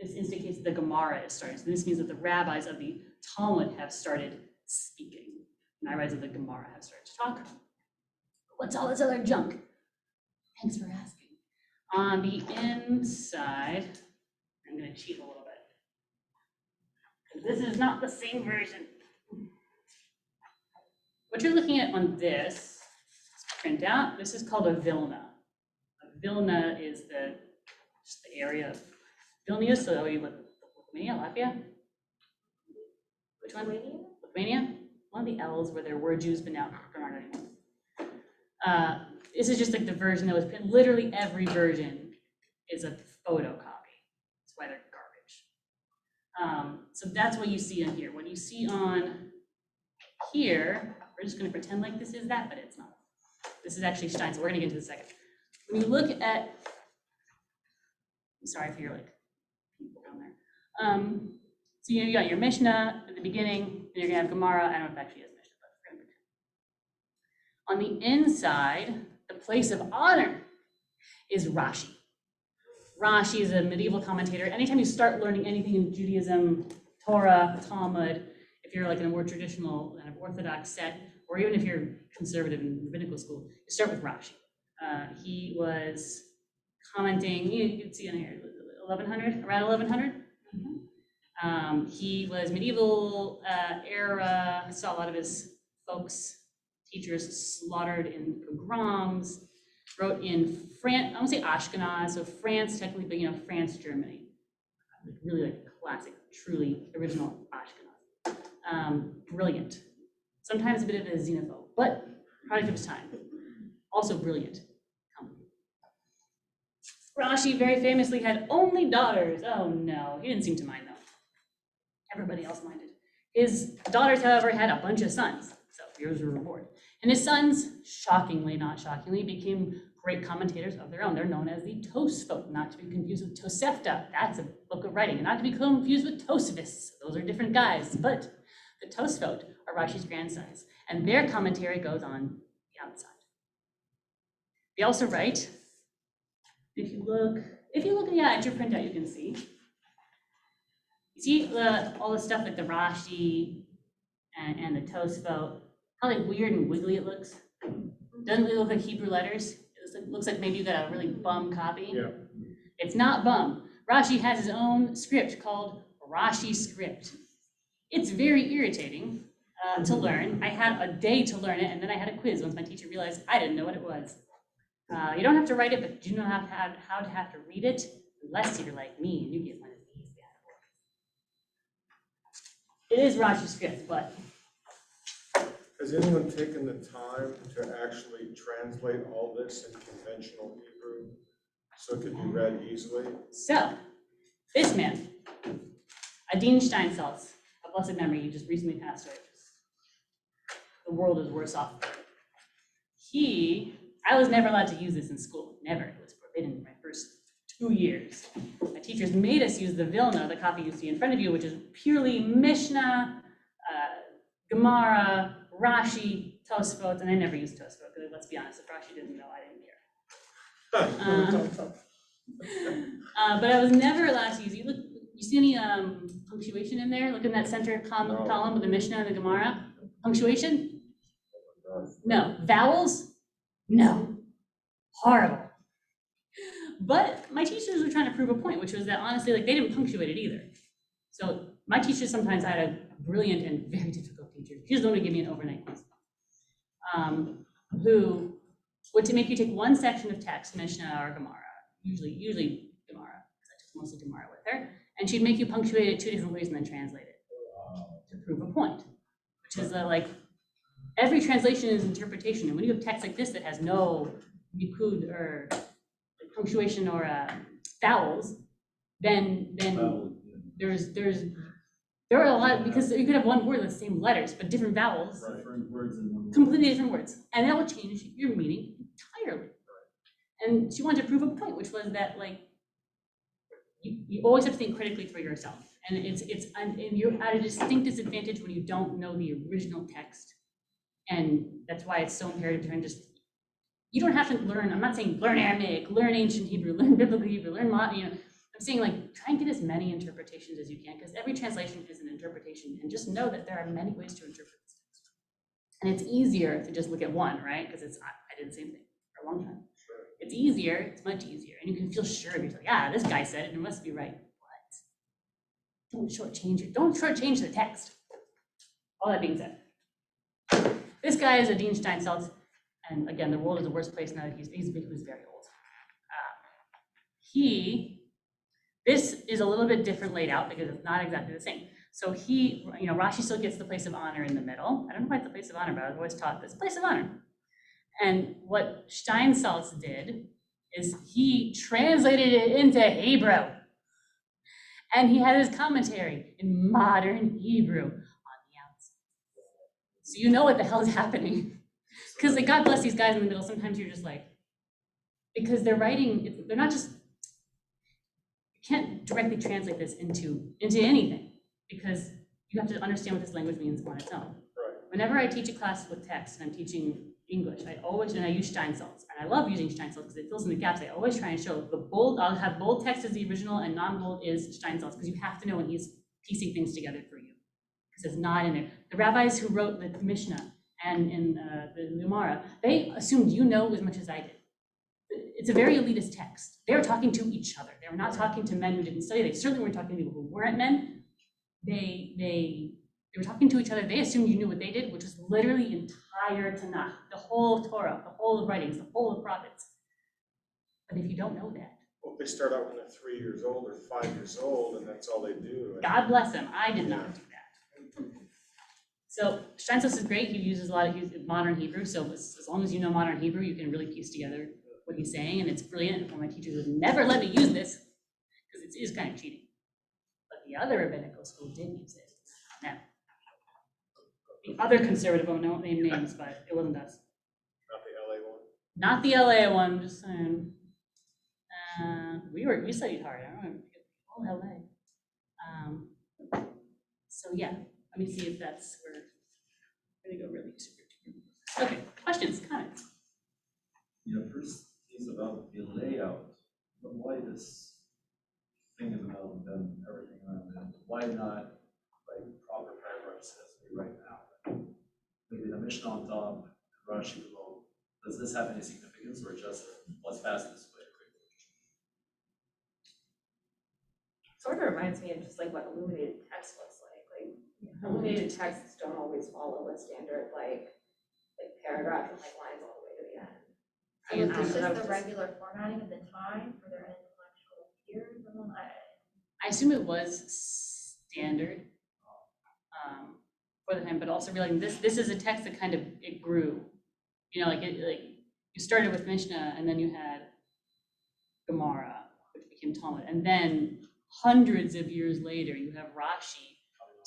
This indicates the Gemara is starting. So this means that the rabbis of the Talmud have started speaking. And the rabbis of the Gemara have started to talk. What's all this other junk? Thanks for asking. On the inside, I'm going to cheat a little bit. Because this is not the same version. What you're looking at on this printout, this is called a Vilna. A Vilna is just the area of Vilnius, so Lithuania, Latvia? Which one? Lithuania? One of the L's where there were Jews, but now there aren't anymore. This is just like the version that was printed. Literally every version is a photocopy. That's why they're garbage. So that's what you see on here. What you see on here, we're just going to pretend like this is that, but it's not. This is actually Stein, so we're going to get into the second. When you look at, I'm sorry if you're like people down there. So you got your Mishnah at the beginning, and you're going to have Gemara. I don't know if it actually is Mishnah, but we're going to pretend. On the inside, the place of honor is Rashi. Rashi is a medieval commentator. Anytime you start learning anything in Judaism, Torah, Talmud, if you're like in a more traditional kind of Orthodox set, or even if you're conservative in rabbinical school, you start with Rashi. He was commenting, you can see on here, 1100, around 1100. He was medieval era, saw a lot of his folks, teachers slaughtered in pogroms, wrote in France, I won't say Ashkenaz, so France technically, but France, Germany. Really like classic, truly original Ashkenaz. Brilliant. Sometimes a bit of a xenophobe, but product of his time. Also brilliant. Rashi very famously had only daughters. Oh no, he didn't seem to mind though. Everybody else minded. His daughters, however, had a bunch of sons. So here's your reward. And his sons, shockingly, not shockingly, became great commentators of their own. They're known as the Tosfot, not to be confused with Tosefta. That's a book of writing, and not to be confused with Tosfos. Those are different guys. But the Tosfot are Rashi's grandsons, and their commentary goes on the outside. They also write, if you look at your printout, you can see. You see all the stuff like the Rashi and the Tosfot, how like weird and wiggly it looks. Doesn't really look like Hebrew letters. It looks like maybe you got a really bum copy. Yeah. It's not bum. Rashi has his own script called Rashi script. It's very irritating to learn. I had a day to learn it, and then I had a quiz once my teacher realized I didn't know what it was. You don't have to write it, but you know how to have to read it, unless you're like me and you get one of these bad boys. It is Rashi script, but Has anyone taken the time to actually translate all this in conventional Hebrew so it could be read easily? so this man, Adin Steinsaltz, of blessed memory, he just recently passed away. The world is worse off. I was never allowed to use this in school, never. It was forbidden my first 2 years. My teachers made us use the Vilna, the copy you see in front of you, which is purely Mishnah, Gemara, Rashi, Tosfot, and I never used Tosfot, because let's be honest, if Rashi didn't know, I didn't care. But I was never allowed to use it. Look, you see any punctuation in there? Look in that center column of the Mishnah and the Gemara. Punctuation? No. Vowels? No. Horrible. But my teachers were trying to prove a point, which was that honestly, like they didn't punctuate it either. So my teachers sometimes had a brilliant and very difficult teacher. Here's the one who gave me an overnight quiz. Who would to make you take one section of text, Mishnah or Gemara, usually Gemara, because I took mostly Gemara with her, and she'd make you punctuate it 2 different ways and then translate it to prove a point, which is like every translation is interpretation, and when you have text like this that has no nikud or punctuation or vowels, then there are a lot, because you could have one word with the same letters, but different vowels, Different words in one. completely different words, and that will change your meaning entirely. And she wanted to prove a point, which was that like you always have to think critically for yourself, and and you're at a distinct disadvantage when you don't know the original text, and that's why it's so imperative to just. You don't have to learn. I'm not saying learn Aramaic, learn ancient Hebrew, learn biblical Hebrew, learn modern. I'm saying like, try and get as many interpretations as you can, because every translation is an interpretation, and just know that there are many ways to interpret this text. And it's easier to just look at one, right? Because I did the same thing for a long time. It's easier, it's much easier, and you can feel sure of yourself. Yeah, this guy said it, it must be right. What? Don't shortchange it. Don't shortchange the text. All that being said, this guy is a Dean Steinsaltz, and again, the world is the worst place now that he was very old. This is a little bit different laid out because it's not exactly the same. So Rashi still gets the place of honor in the middle. I don't know why it's the place of honor, but I was always taught this place of honor. And what Steinsaltz did is he translated it into Hebrew. And he had his commentary in modern Hebrew on the outside. So you know what the hell is happening. Because like, God bless these guys in the middle. Sometimes you're just like, because they're writing, they're not just, you can't directly translate this into anything, because you have to understand what this language means on its own. Right. Whenever I teach a class with text and I'm teaching English, I use Steinsaltz, and I love using Steinsaltz because it fills in the gaps. I always try and show the bold, I'll have bold text as the original and non-bold is Steinsaltz, because you have to know when he's piecing things together for you, because it's not in there. The rabbis who wrote the Mishnah and in the Gemara, they assumed you know as much as I did. It's a very elitist text. They were talking to each other. They were not talking to men who didn't study. They certainly weren't talking to people who weren't men. They were talking to each other. They assumed you knew what they did, which was literally entire Tanakh, the whole of Torah, the whole of writings, the whole of prophets. But if you don't know that, Well, they start out when they're 3 years old or 5 years old, and that's all they do. God bless them. I did not do that. So Steinsaltz is great. He uses a lot of modern Hebrew. So as long as you know modern Hebrew, you can really piece together what he's saying, and it's brilliant. And my teachers would never let me use this because it is kind of cheating. But the other rabbinical school did use it. Now, the other conservative one, I won't name names, but it wasn't us. Not the LA one. Not the LA one, just saying. We studied hard. I remember all LA. So yeah, let me see if that's where we're gonna go really super. Okay, questions, comments? First is about the layout, but why this thing in the middle and then everything around it? Why not like proper paragraphs as we right now? Maybe the Mishnah on top, Rashi below. Does this have any significance, or just let's pass this way quickly? Sort of reminds me of just like what illuminated text looks like. Like illuminated texts don't always follow a standard like paragraph and like lines all the way to the end. It's just the regular formatting of the time for their intellectual peers. I assume it was standard for the time, but also realizing this is a text that kind of it grew. Like you started with Mishnah, and then you had Gemara, which became Talmud, and then hundreds of years later you have Rashi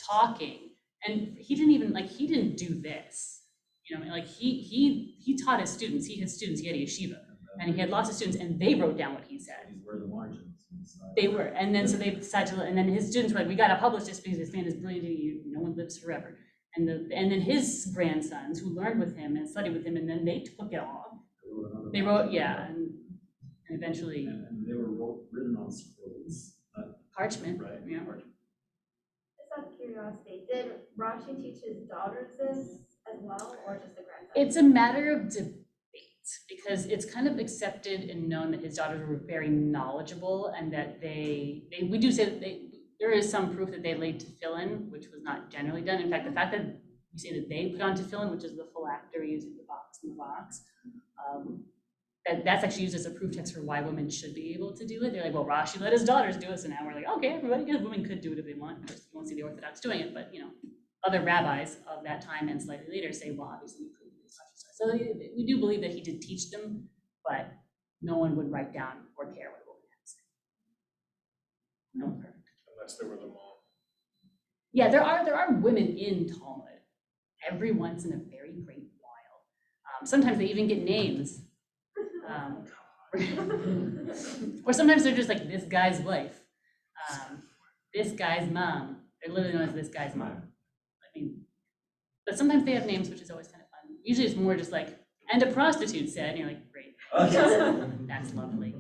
talking, and he didn't do this. He taught his students. He had a yeshiva, and he had lots of students, and they wrote down what he said. These were the margins. They were, and then so they decided to, and then his students were like, we got to publish this because this man is brilliant. No one lives forever. And then his grandsons who learned with him and studied with him, and then they took it on. They wrote, and eventually. And they were written on scrolls, not parchment, right? Yeah. Parchment. Just out of curiosity, did Rashi teach his daughters this as well, or just the grandsons? It's a matter of debate, because it's kind of accepted and known that his daughters were very knowledgeable, and that we do say that there is some proof that they laid tefillin, which was not generally done. In fact, the fact that we say that they put on tefillin, which is the phylactery using the box in the box, that's actually used as a proof text for why women should be able to do it. They're like, well, Rashi let his daughters do it, so now we're like, okay, everybody, because women could do it if they want. Of course, you won't see the Orthodox doing it, but other rabbis of that time and slightly later say, well, obviously we prove this. So we do believe that he did teach them, but no one would write down or care what a woman had to say. No one's perfect. Unless they were the mom. Yeah, there are women in Talmud every once in a very great while. Sometimes they even get names. Or sometimes they're just like this guy's wife, this guy's mom. They're literally known as this guy's mom. But sometimes they have names, which is always kind of fun. Usually it's more just like, and a prostitute said, and you're like, great. That's lovely.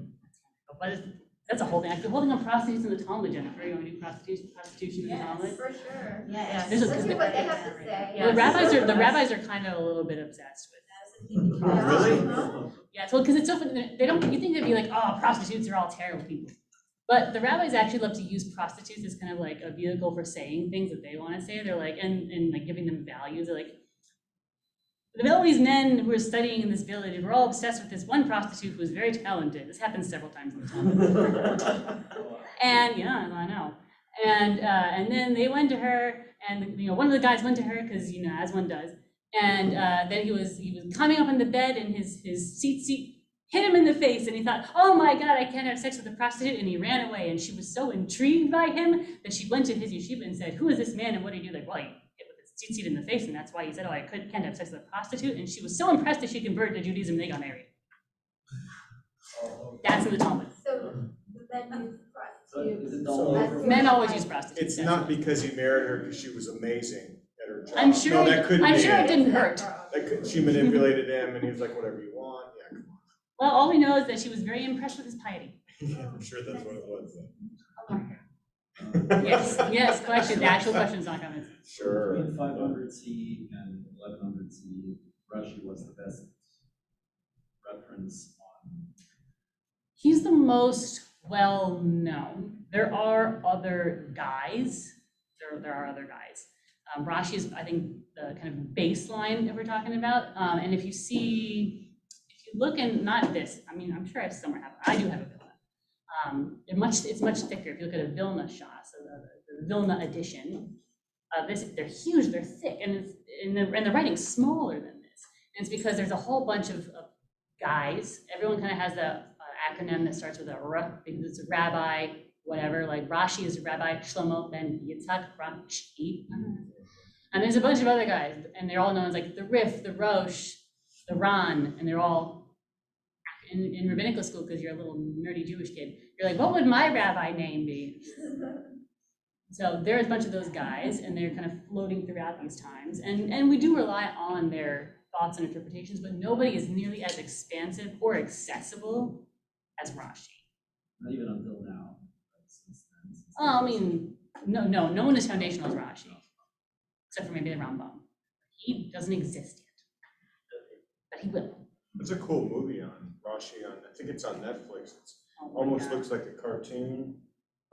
But That's a whole thing. Like the whole thing on prostitutes in the Talmud, Jennifer. You want me to do prostitution in the Yes, Talmud? for sure. Yes. There's a- Let's hear what they have to say. Well, the rabbis are kind of a little bit obsessed with it. Really? Yeah, well, because it's so funny. They don't. You think they'd be like, oh, prostitutes are all terrible people, but the rabbis actually love to use prostitutes as kind of like a vehicle for saying things that they want to say. They're like, and like giving them values. They're like, all these men who are studying in this village were all obsessed with this one prostitute who was very talented. This happens several times in the Talmud. And yeah, I know. And then they went to her, and one of the guys went to her because as one does. And then he was climbing up on the bed, and his seat hit him in the face, and he thought, oh my God, I can't have sex with a prostitute, and he ran away. And she was so intrigued by him that she went to his yeshiva and said, who is this man, and what did he do? Like, well, he hit with his seat in the face, and that's why he said, oh, I can't have sex with a prostitute. And she was so impressed that she converted to Judaism, and they got married. That's in the Talmud. So the men use So is prostitutes. it all over? Men always use prostitutes. It's not because he married her because she was amazing at her job. I'm sure. No, that couldn't I'm be sure it it. didn't hurt. She manipulated him, and he was like, whatever you want. Yeah, come Well, all we know is that she was very impressed with his piety. on. I'm sure that's what it was. Yes, question. The actual question's not coming. Sure. Between 500 CE and 1100 CE, Rashi was the best reference on. He's the most well known. There are other guys. There are other guys. Rashi is, I think, the kind of baseline that we're talking about. And if you look in, not this, I mean, I'm sure I somewhere have, I do have a Vilna. It's much thicker. If you look at a Vilna Shah, so the Vilna edition of this, they're huge, they're thick, and the writing's smaller than this. And it's because there's a whole bunch of guys. Everyone kind of has the acronym that starts with a R, because it's a rabbi, whatever, like Rashi is Rabbi Shlomo ben Yitzhak Rashi. And there's a bunch of other guys, and they're all known as like the Rif, the Rosh, the Ran, and they're all in rabbinical school, because you're a little nerdy Jewish kid. You're like, what would my rabbi name be? So there's a bunch of those guys, and they're kind of floating throughout these times. And we do rely on their thoughts and interpretations, but nobody is nearly as expansive or accessible as Rashi. Not even until now. Since then, since I then. mean, no one is foundational as Rashi, except for maybe the Rambam. He doesn't exist yet, but he will. It's a cool movie on Rashi I think it's on Netflix. It Oh my almost God. looks like a cartoon.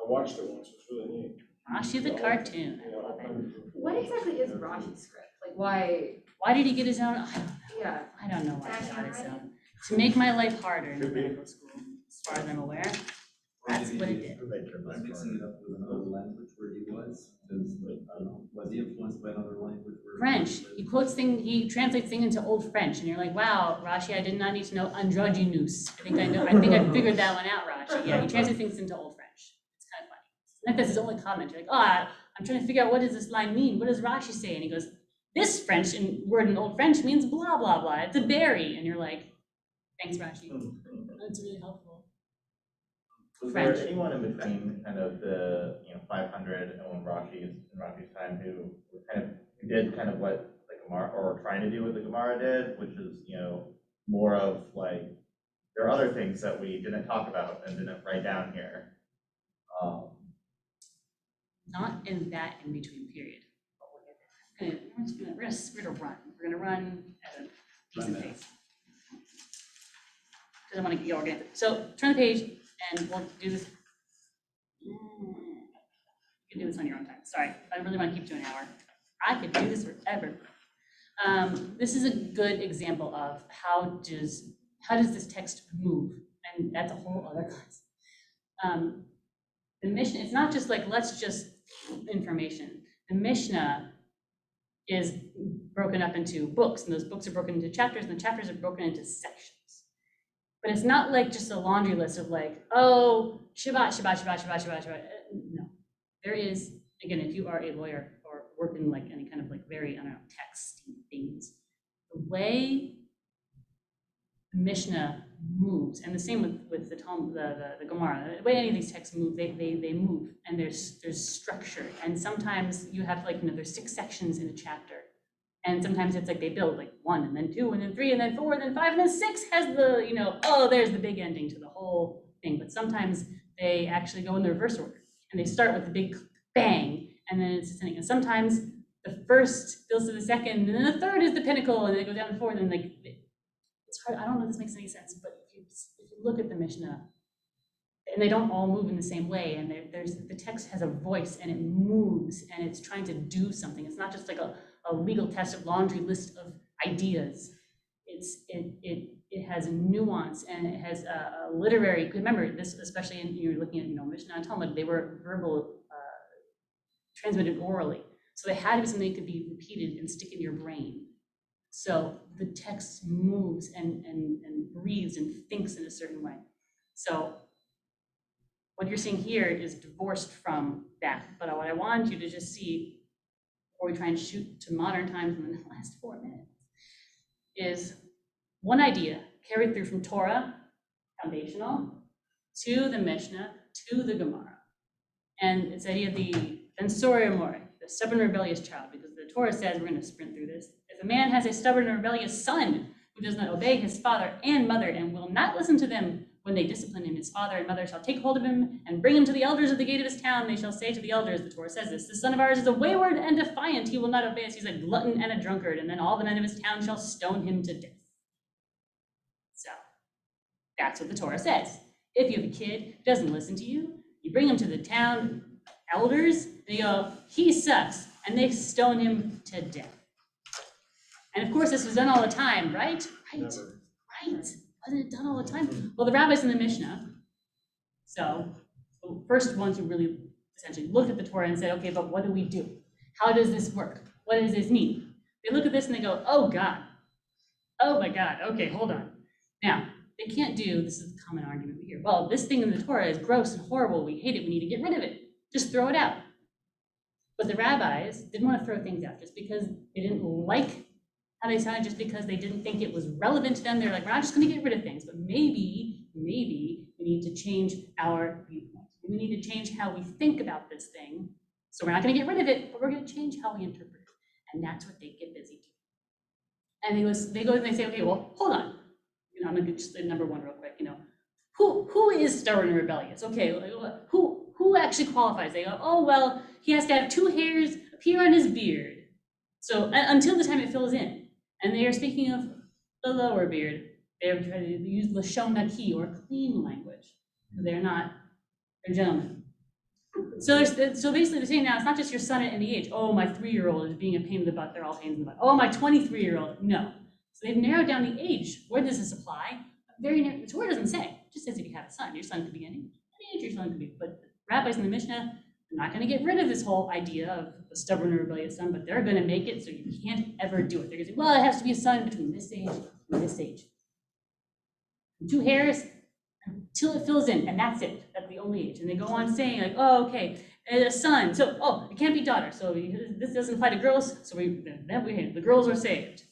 I watched it once, it was really neat. Rashi the cartoon. I Yeah, love it. What exactly is Rashi's script? Like, why? Why did he get his own? I don't know. Yeah. I don't know why he got his own. To make my life harder in Could be. medical school, as far as I'm aware. Or That's maybe what it did. Make your Was life mixing it up with another language where he was, because, I don't know, was he influenced by another language where? French. He translates things into Old French, and you're like, wow, Rashi, I did not need to know androgynous. I think I figured that one out, Rashi. Yeah, he translates things into Old French. It's kind of funny. Like that's his only comment. You're like, oh, I'm trying to figure out what does this line mean? What does Rashi say? And he goes, this French word in Old French means blah, blah, blah. It's a berry. And you're like, thanks, Rashi. That's really helpful. Was French. there anyone in between kind of the 500 and when Rashi's time who did kind of what the Gemara, or trying to do what the Gemara did, which is more of like there are other things that we didn't talk about and didn't write down here. Not in that in-between period. But we're gonna run. We're gonna run at a decent pace. Because I want to get organized. So turn the page and we'll do this. You can do this on your own time. Sorry, I really want to keep to an hour. I could do this forever. This is a good example of how does this text move? And that's a whole other class. The Mishnah, it's not just like, let's just information. The Mishnah is broken up into books, and those books are broken into chapters, and the chapters are broken into sections. But it's not like just a laundry list of like, oh, Shabbat. No, there is, again, if you are a lawyer or work in like any kind of like very, texty things, the way the Mishnah moves, and the same with the Talmud, the Gemara, the way any of these texts move, they move, and there's structure, and sometimes you have like, there's 6 sections in a chapter, and sometimes it's like they build like 1 and then 2 and then 3 and then 4 and then 5 and then 6 has the, oh, there's the big ending to the whole thing, but sometimes they actually go in the reverse order. And they start with a big bang, and then it's ascending. And sometimes the first builds to the second, and then the third is the pinnacle, and they go down to fourth, and like, it's hard, I don't know if this makes any sense, but if you look at the Mishnah, and they don't all move in the same way, and the text has a voice, and it moves, and it's trying to do something. It's not just like a legal test of laundry list of ideas. It has nuance, and it has a literary, remember this, especially in, you're looking at, Mishnah and Talmud, they were verbal, transmitted orally. So they had to be something that could be repeated and stick in your brain. So the text moves and breathes and thinks in a certain way. So what you're seeing here is divorced from that. But what I want you to just see, before we try and shoot to modern times in the last 4 minutes, is one idea carried through from Torah, foundational, to the Mishnah, to the Gemara. And it's the idea of the Bensoria More, the stubborn rebellious child, because the Torah says, we're going to sprint through this, if a man has a stubborn and rebellious son who does not obey his father and mother and will not listen to them when they discipline him, his father and mother shall take hold of him and bring him to the elders of the gate of his town. They shall say to the elders, the Torah says this, the son of ours is a wayward and defiant. He will not obey us. He's a glutton and a drunkard. And then all the men of his town shall stone him to death. So that's what the Torah says. If you have a kid who doesn't listen to you, you bring him to the town elders, they go, he sucks, and they stone him to death. And of course, this was done all the time, right? Right. Wasn't it done all the time? Well, the rabbis in the Mishnah, so the first ones who really essentially looked at the Torah and said, okay, but what do we do? How does this work? What does this mean? They look at this and they go, oh God, oh my God, okay, hold on. Now, they can't do, this is a common argument we hear, well, this thing in the Torah is gross and horrible, we hate it, we need to get rid of it. Just throw it out. But the rabbis didn't want to throw things out just because they didn't like how they sounded, just because they didn't think it was relevant to them. They're like, we're not just going to get rid of things, but maybe we need to change our viewpoint. We need to change how we think about this thing. So we're not going to get rid of it, but we're going to change how we interpret it. And that's what they get busy doing. And they go and they say, okay, well, hold on. I'm going to get just number one real quick. Who is stubborn and rebellious? Okay, who actually qualifies? They go, oh, well, he has to have 2 hairs appear on his beard. So until the time it fills in. And they are speaking of the lower beard. They are trying to use lashon naki, or clean language. They're gentlemen. So basically they're saying now, it's not just your son at any age. Oh, my 3-year-old is being a pain in the butt. They're all pains in the butt. Oh, my 23-year-old. No. So they've narrowed down the age. Where does this apply? Very narrow. The Torah doesn't say. It just says if you have a son, your son could be any age your son could be. But the rabbis in the Mishnah, they're not going to get rid of this whole idea of the stubborn or rebellious son, but they're going to make it so you can't ever do it. They're going to say, well, it has to be a son between this age and this age. 2 hairs until it fills in, and that's it. That's the only age. And they go on saying, like, oh, okay, a son. So, oh, it can't be daughter. So this doesn't apply to girls. So the girls are saved.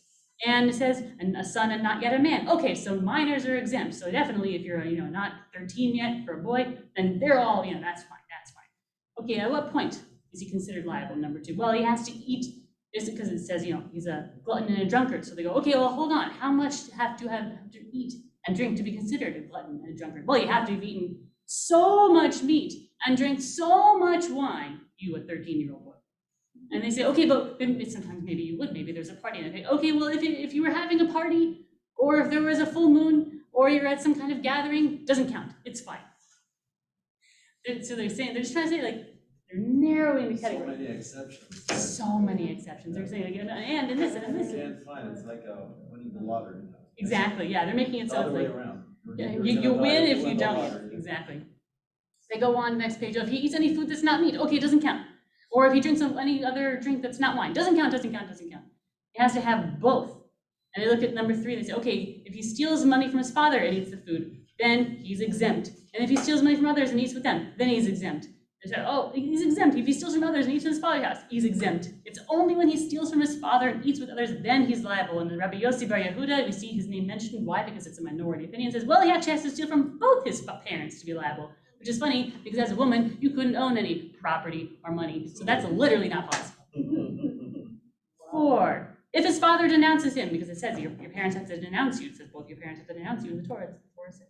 And it says, a son and not yet a man. Okay, so minors are exempt. So definitely, if you're, not 13 yet for a boy, then they're all, that's fine. Okay, at what point is he considered liable? Number 2, well, he has to eat. Is it because it says, he's a glutton and a drunkard? So they go, okay, well, hold on. How much have to eat and drink to be considered a glutton and a drunkard? Well, you have to have eaten so much meat and drink so much wine, you a 13-year-old boy. And they say, okay, but sometimes maybe you would, maybe there's a party. And they say, okay, well, if you were having a party, or if there was a full moon, or you're at some kind of gathering, doesn't count. It's fine. So they're just trying to say, like, they're narrowing the category. So many exceptions. So many exceptions. They're saying, like, and in this, and in this. You can't find, it's like winning the lottery. Exactly, yeah, they're making it It's the so other way like, around. you win if you don't. Exactly. They go on the next page, if he eats any food that's not meat, okay, it doesn't count. Or if he drinks any other drink that's not wine, doesn't count. He has to have both. And they look at number 3, they say, okay, if he steals money from his father and eats the food, then he's exempt. And if he steals money from others and eats with them, then he's exempt. They say, oh, he's exempt. If he steals from others and eats in his father's house, he's exempt. It's only when he steals from his father and eats with others, then he's liable. And the Rabbi Yossi Bar Yehuda, we see his name mentioned. Why? Because it's a minority opinion. Says, well, he actually has to steal from both his parents to be liable. Which is funny, because as a woman, you couldn't own any property or money. So that's literally not possible. 4, if his father denounces him, because it says your parents have to denounce you. It says both your parents have to denounce you in the Torah. The Torah says.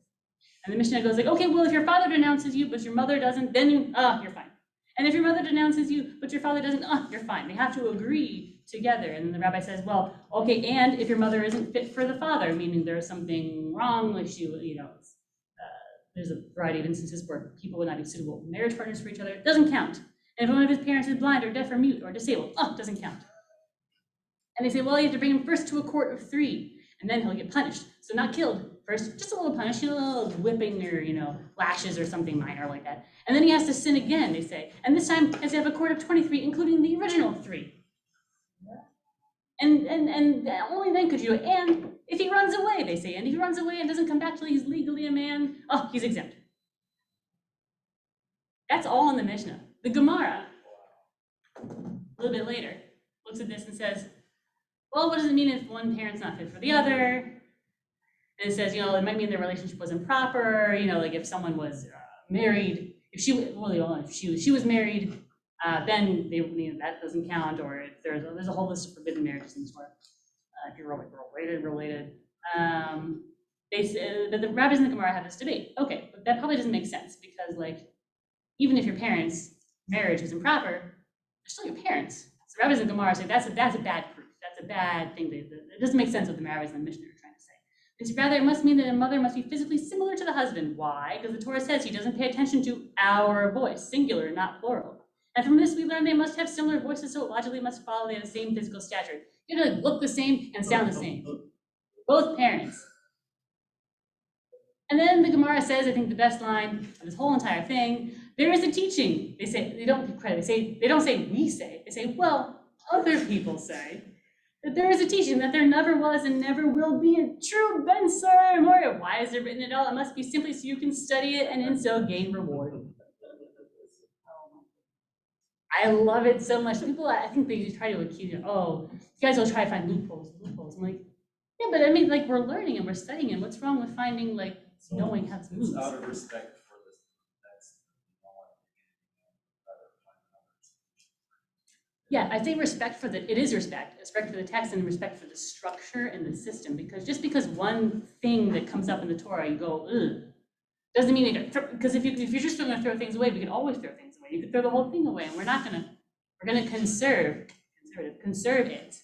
And the Mishnah goes like, okay, well, if your father denounces you, but your mother doesn't, then you're fine. And if your mother denounces you, but your father doesn't, you're fine. They have to agree together. And then the rabbi says, well, okay, and if your mother isn't fit for the father, meaning there's something wrong, like there's a variety of instances where people would not be suitable marriage partners for each other, it doesn't count. And if one of his parents is blind or deaf or mute or disabled, doesn't count. And they say, well, you have to bring him first to a court of 3, and then he'll get punished. So not killed first, just a little punish, a little whipping or, lashes or something minor like that. And then he has to sin again, they say. And this time he has to have a court of 23, including the original 3. And only then could you do it. And if he runs away, they say, and if he runs away and doesn't come back till he's legally a man, he's exempt. That's all in the Mishnah. The Gemara, a little bit later, looks at this and says, well, what does it mean if one parent's not fit for the other? And it says, it might mean their relationship was improper, like if someone was married, if she was married, then that doesn't count, or if there's a whole list of forbidden marriages in the Torah. If you're related. They say that the rabbis in the Gemara have this debate. Okay, but that probably doesn't make sense because even if your parents' marriage was improper, they're still your parents. So rabbis in the Gemara say that's a bad proof. That's a bad thing. It doesn't make sense what the rabbis in the Mishnah are trying to say. It's rather, it must mean that a mother must be physically similar to the husband. Why? Because the Torah says he doesn't pay attention to our voice, singular, not plural. And from this we learn they must have similar voices, so it logically must follow they have the same physical stature. You know, look the same and sound the same. Both parents. And then the Gemara says, I think the best line of this whole entire thing, there is a teaching. They say, they don't give credit, they don't say we say, they say, well, other people say that there is a teaching that there never was and never will be a true Ben Sar Moria. Why is it written at all? It must be simply so you can study it and in so gain reward. I love it so much. People, I think they just try to accuse you, you guys will try to find loopholes. I'm like, yeah, but I mean, we're learning and we're studying, and what's wrong with finding, knowing how to move? It's out of respect for this text. Yeah, I say respect for it is respect for the text and respect for the structure and the system, because just because one thing that comes up in the Torah, you go, ugh, doesn't mean because if you're just going to throw things away, we can always throw things away. You could throw the whole thing away, and we're going to conserve it.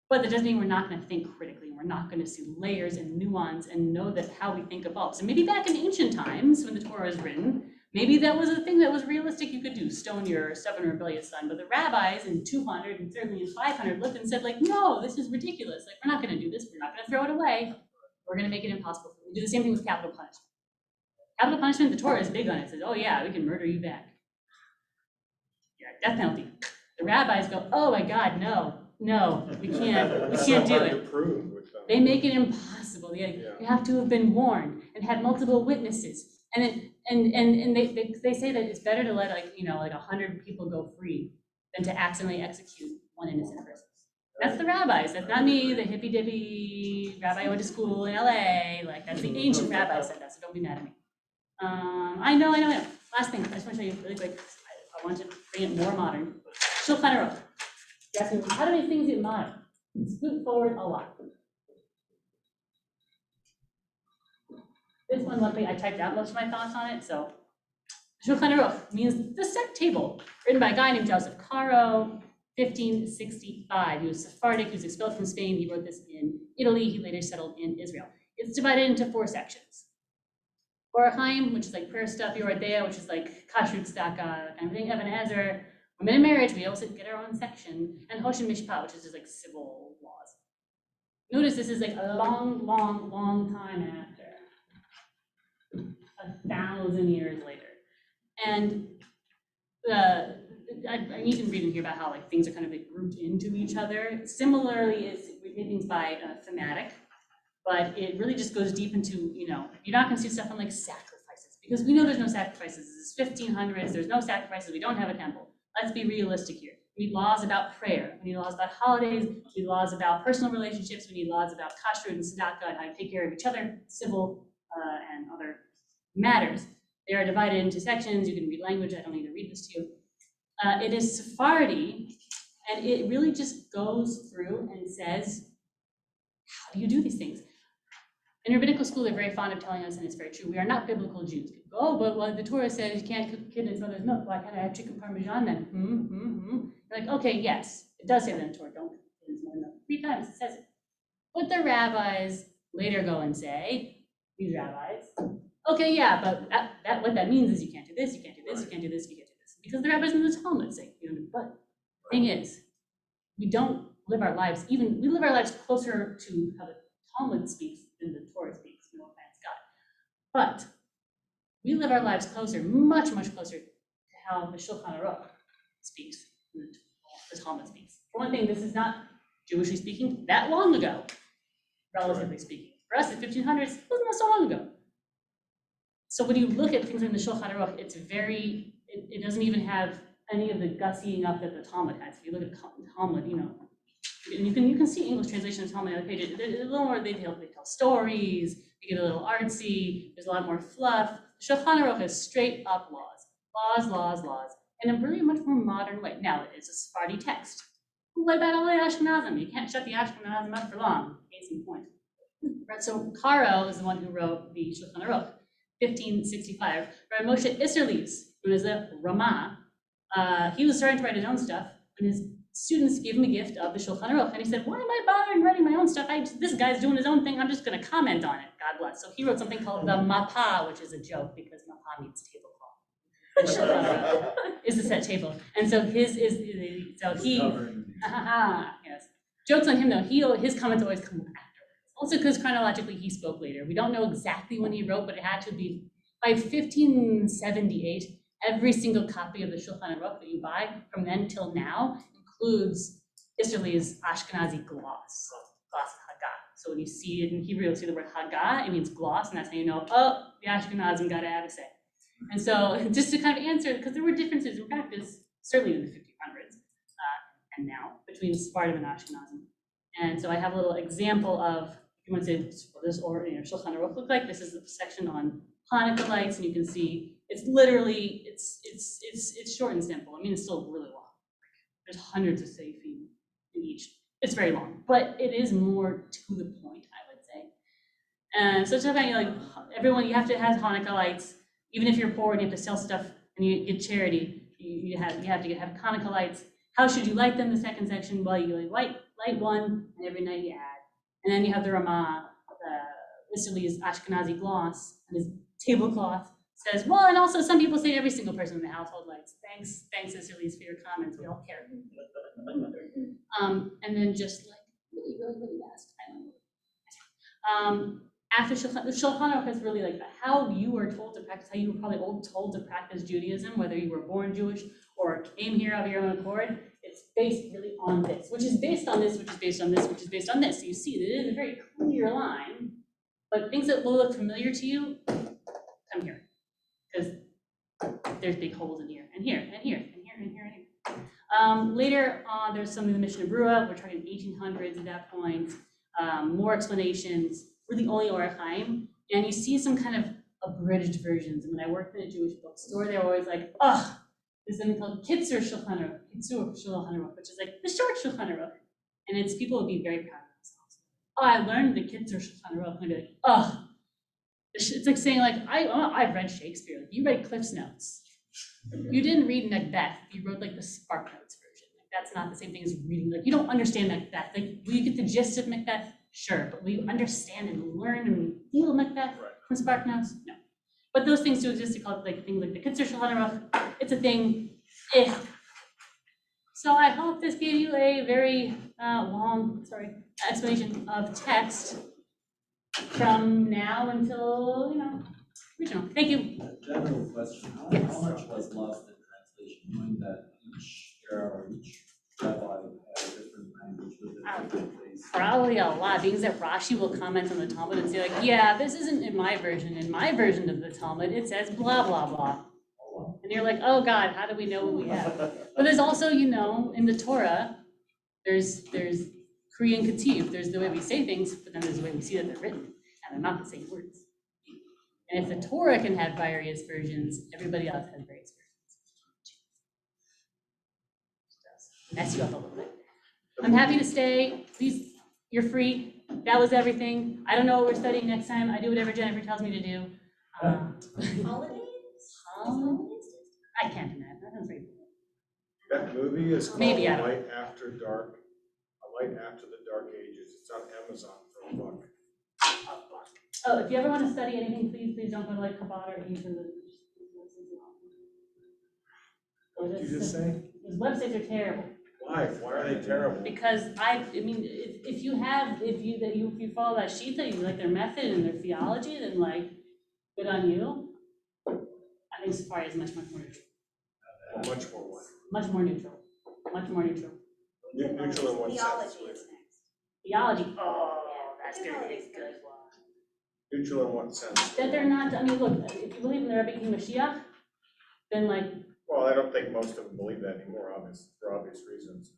But that doesn't mean we're not going to think critically. We're not going to see layers and nuance and know that how we think evolves. So maybe back in ancient times when the Torah was written, maybe that was a thing that was realistic you could do, stone your stubborn rebellious son. But the rabbis in 200 and certainly in 500 looked and said, no, this is ridiculous. We're not going to do this. We're not going to throw it away. We're going to make it impossible. We do the same thing with capital punishment. Capital punishment, the Torah is big on it. It says, oh yeah, we can murder you back. Yeah, death penalty. The rabbis go, oh my God, no, we can't do it. They make it impossible. You have to have been warned and had multiple witnesses. And they say that it's better to let 100 people go free than to accidentally execute one innocent person. That's the rabbis. That's not me, the hippy dippy rabbi I went to school in LA. That's the ancient rabbi said that, so don't be mad at me. I know. Last thing, I just want to show you really quick. I want to bring it more modern. Shulchan Aruch. You ask me, how do these things get modern? Scoot forward a lot. This one, luckily, I typed out most of my thoughts on it. So, Shulchan Aruch means the sect table, written by a guy named Joseph Caro, 1565. He was Sephardic. He was expelled from Spain. He wrote this in Italy. He later settled in Israel. It's divided into 4 sections. Orachaim, which is prayer stuff, Yoredea, which is kashrut, tzedakah, kind of thing, Even Ezer, women in marriage, we also get our own section, and Hoshen Mishpat, which is just civil laws. Notice this is a long time after, 1,000 years later. And I'm even reading here about how things are kind of grouped into each other. Similarly, we read things by thematic. But it really just goes deep into, you're not going to see stuff on sacrifices, because we know there's no sacrifices. This is 1500s, there's no sacrifices, we don't have a temple. Let's be realistic here. We need laws about prayer, we need laws about holidays, we need laws about personal relationships, we need laws about kashrut and tzedakah and how to take care of each other, civil and other matters. They are divided into sections. You can read language, I don't need to read this to you. It is Sephardi, and it really just goes through and says, how do you do these things? In rabbinical school, they're very fond of telling us, and it's very true, we are not biblical Jews. People go, oh, but well, the Torah says you can't cook kid in its mother's milk. Why can't I have chicken parmesan then? You're like, okay, yes, it does say that in the Torah, don't cook kid in its mother's milk. 3 times it says it. But the rabbis later go and say, these rabbis, okay, yeah, but that what that means is you can't do this, you can't do this, you can't do this, you can't do this. Because the rabbis in the Talmud say, but the thing is, we don't live our lives, we live our lives closer to how the Talmud speaks than the Torah speaks, no offense, God. But we live our lives closer, much, much closer to how the Shulchan Aruch speaks than the Talmud speaks. For one thing, this is not, Jewishly speaking, that long ago, relatively speaking. For us, the 1500s, it wasn't so long ago. So when you look at things in the Shulchan Aruch, it's very, it doesn't even have any of the gussying up that the Talmud has. If you look at the Talmud, and you can see English translation of Talmud on the page. It's a little more, they tell stories, they get a little artsy, there's a lot more fluff. Shulchan Aruch is straight up laws, in a really much more modern way. Now, it is a Sephardi text. What about all the Ashkenazim? You can't shut the Ashkenazim up for long. Case in point. Right, so Karo is the one who wrote the Shulchan Aruch, 1565. Rabbi Moshe Isserles, who is a Ramah, he was starting to write his own stuff, and his students gave him a gift of the Shulchan Aruch, and he said, why am I bothering writing my own stuff? This guy's doing his own thing, I'm just gonna comment on it, God bless. So he wrote something called the Mapa, which is a joke, because Mapa means tablecloth. The Shulchan Aruch is the set table. And so his is, so he, yes. Joke's on him though, his comments always come afterwards. Also because chronologically he spoke later. We don't know exactly when he wrote, but it had to be by 1578, every single copy of the Shulchan Aruch that you buy from then till now includes Isserles' Ashkenazi gloss Haggah. So when you see it in Hebrew, you'll see the word Haggah, it means gloss, and that's how you know, oh, the Ashkenazim got to have a say. And so just to kind of answer, because there were differences in practice, certainly in the 1500s and now, between Sephardim and Ashkenazim. And so I have a little example of, if you want to say, what does Shulchan Aruch look like? This is the section on Hanukkah lights, and you can see it's literally, it's short and simple. I mean, it's still really long. There's hundreds of seifim in each. It's very long, but it is more to the point, I would say. And so it's about, everyone, you have to have Hanukkah lights. Even if you're poor and you have to sell stuff and you get charity, you have to have Hanukkah lights. How should you light them? The second section, well, you light one, and every night you add. And then you have the Ramah, the Isserles' Ashkenazi gloss, and his tablecloth says, well, and also some people say every single person in the household lights. Thanks, Isserles, for your comments. We all care. And then just really fast. After the Shulchan Aruch is really like how you were told to practice, how you were probably told to practice Judaism, whether you were born Jewish or came here of your own accord. It's based really on this, which is based on this, which is based on this, which is based on this. So you see that it is a very clear line, but things that will look familiar to you, come here. Because there's big holes in here, and here, and here, and here, and here, and here. Later on, there's some of the Mishnah Berurah. We're talking 1800s at that point. More explanations, really only Orach Chaim. And you see some kind of abridged versions. And when I worked in a Jewish bookstore, they were always like, ugh, there's something called Kitzur Shulchan Aruch, which is like the short Shulchan Aruch. And it's, people would be very proud of themselves. Oh, I learned the Kitzur Shulchan Aruch. And I'd be like, ugh. It's like saying, like, I've read Shakespeare. Like, you read Cliff's Notes. You didn't read Macbeth. You wrote like the Spark Notes version. Like, that's not the same thing as reading. Like, you don't understand Macbeth. Like, will you get the gist of Macbeth? Sure, but will you understand and learn and feel Macbeth from Spark Notes? No. But those things do exist. They call it like things like the Kitzur Shulchan Aruch. It's a thing. So I hope this gave you a very long, explanation of text from now until, original. Thank you. A general question, how much was lost in translation, knowing that each era or each rabbi had a different language with a different place? Probably a lot, because that Rashi will comment on the Talmud and say like, yeah, this isn't in my version. In my version of the Talmud, it says blah, blah, blah. And you're like, oh God, how do we know what we have? But there's also, in the Torah, there's Korean Ketiv. There's the way we say things, but then there's the way we see that they're written, and they're not the same words. And if the Torah can have various versions, everybody else has various versions. Mess you up a little bit. I'm happy to stay. Please, you're free. that was everything. I don't know what we're studying next time. I do whatever Jennifer tells me to do. Holidays? I can't do that. That sounds very cool. That movie is called Maybe, I A don't- Light After Dark, A Light After the Dark Ages. It's on Amazon for a buck. Oh, if you ever want to study anything, please don't go to like Chabad or any of the. What did you just say? Those websites are terrible. Why? Why are they terrible? Because I mean, if you follow that sheet that you like their method and their theology, then like, good on you. I think Safari is much more neutral. Well, much more what? Much more neutral. Much more neutral. Neutral in what sense? Theology is next. Theology, oh, that's gonna be a good one. Neutral in what sense? That they're not, I mean, look, if you believe in the Rebbe King Mashiach, then like, Well, I don't think most of them believe that anymore, for obvious reasons.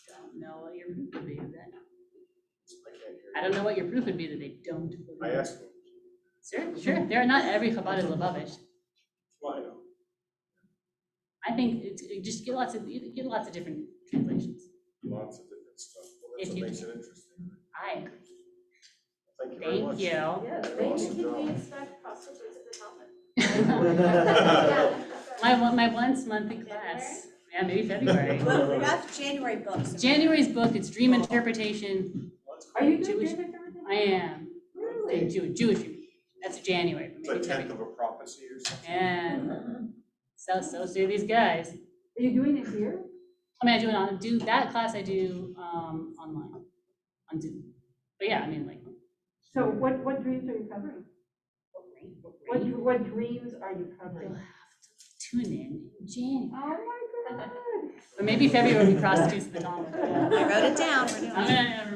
don't know what your proof would be of that. I can't hear I don't know what your proof would be that they don't believe. I asked them. Sure, they're not every Chabad is Lubavitch. Well, I know. I think it just get lots of different translations. Lots of different stuff. Well, that's If what you- makes it interesting. I agree. Thank you very much. Thank you. Yeah, You're thank awesome you. Can we job. expect prostitutes at the Talmud? My once monthly class, yeah, maybe February. Well, we got January books. January's book, it's Dream Interpretation. Are you Jewish- doing everything? I am, Really? Jewish, that's January, but It's a maybe tenth February. of a prophecy or something. And so do these guys. Are you doing it here? I mean, I do that class I do online, on Zoom. But yeah, I mean, like, So what dreams are you covering? What dreams are you covering? you'll have to tune in January. Oh my God. Or maybe February will be prostitutes at the Talmud. I wrote it down, we're doing I'm it. gonna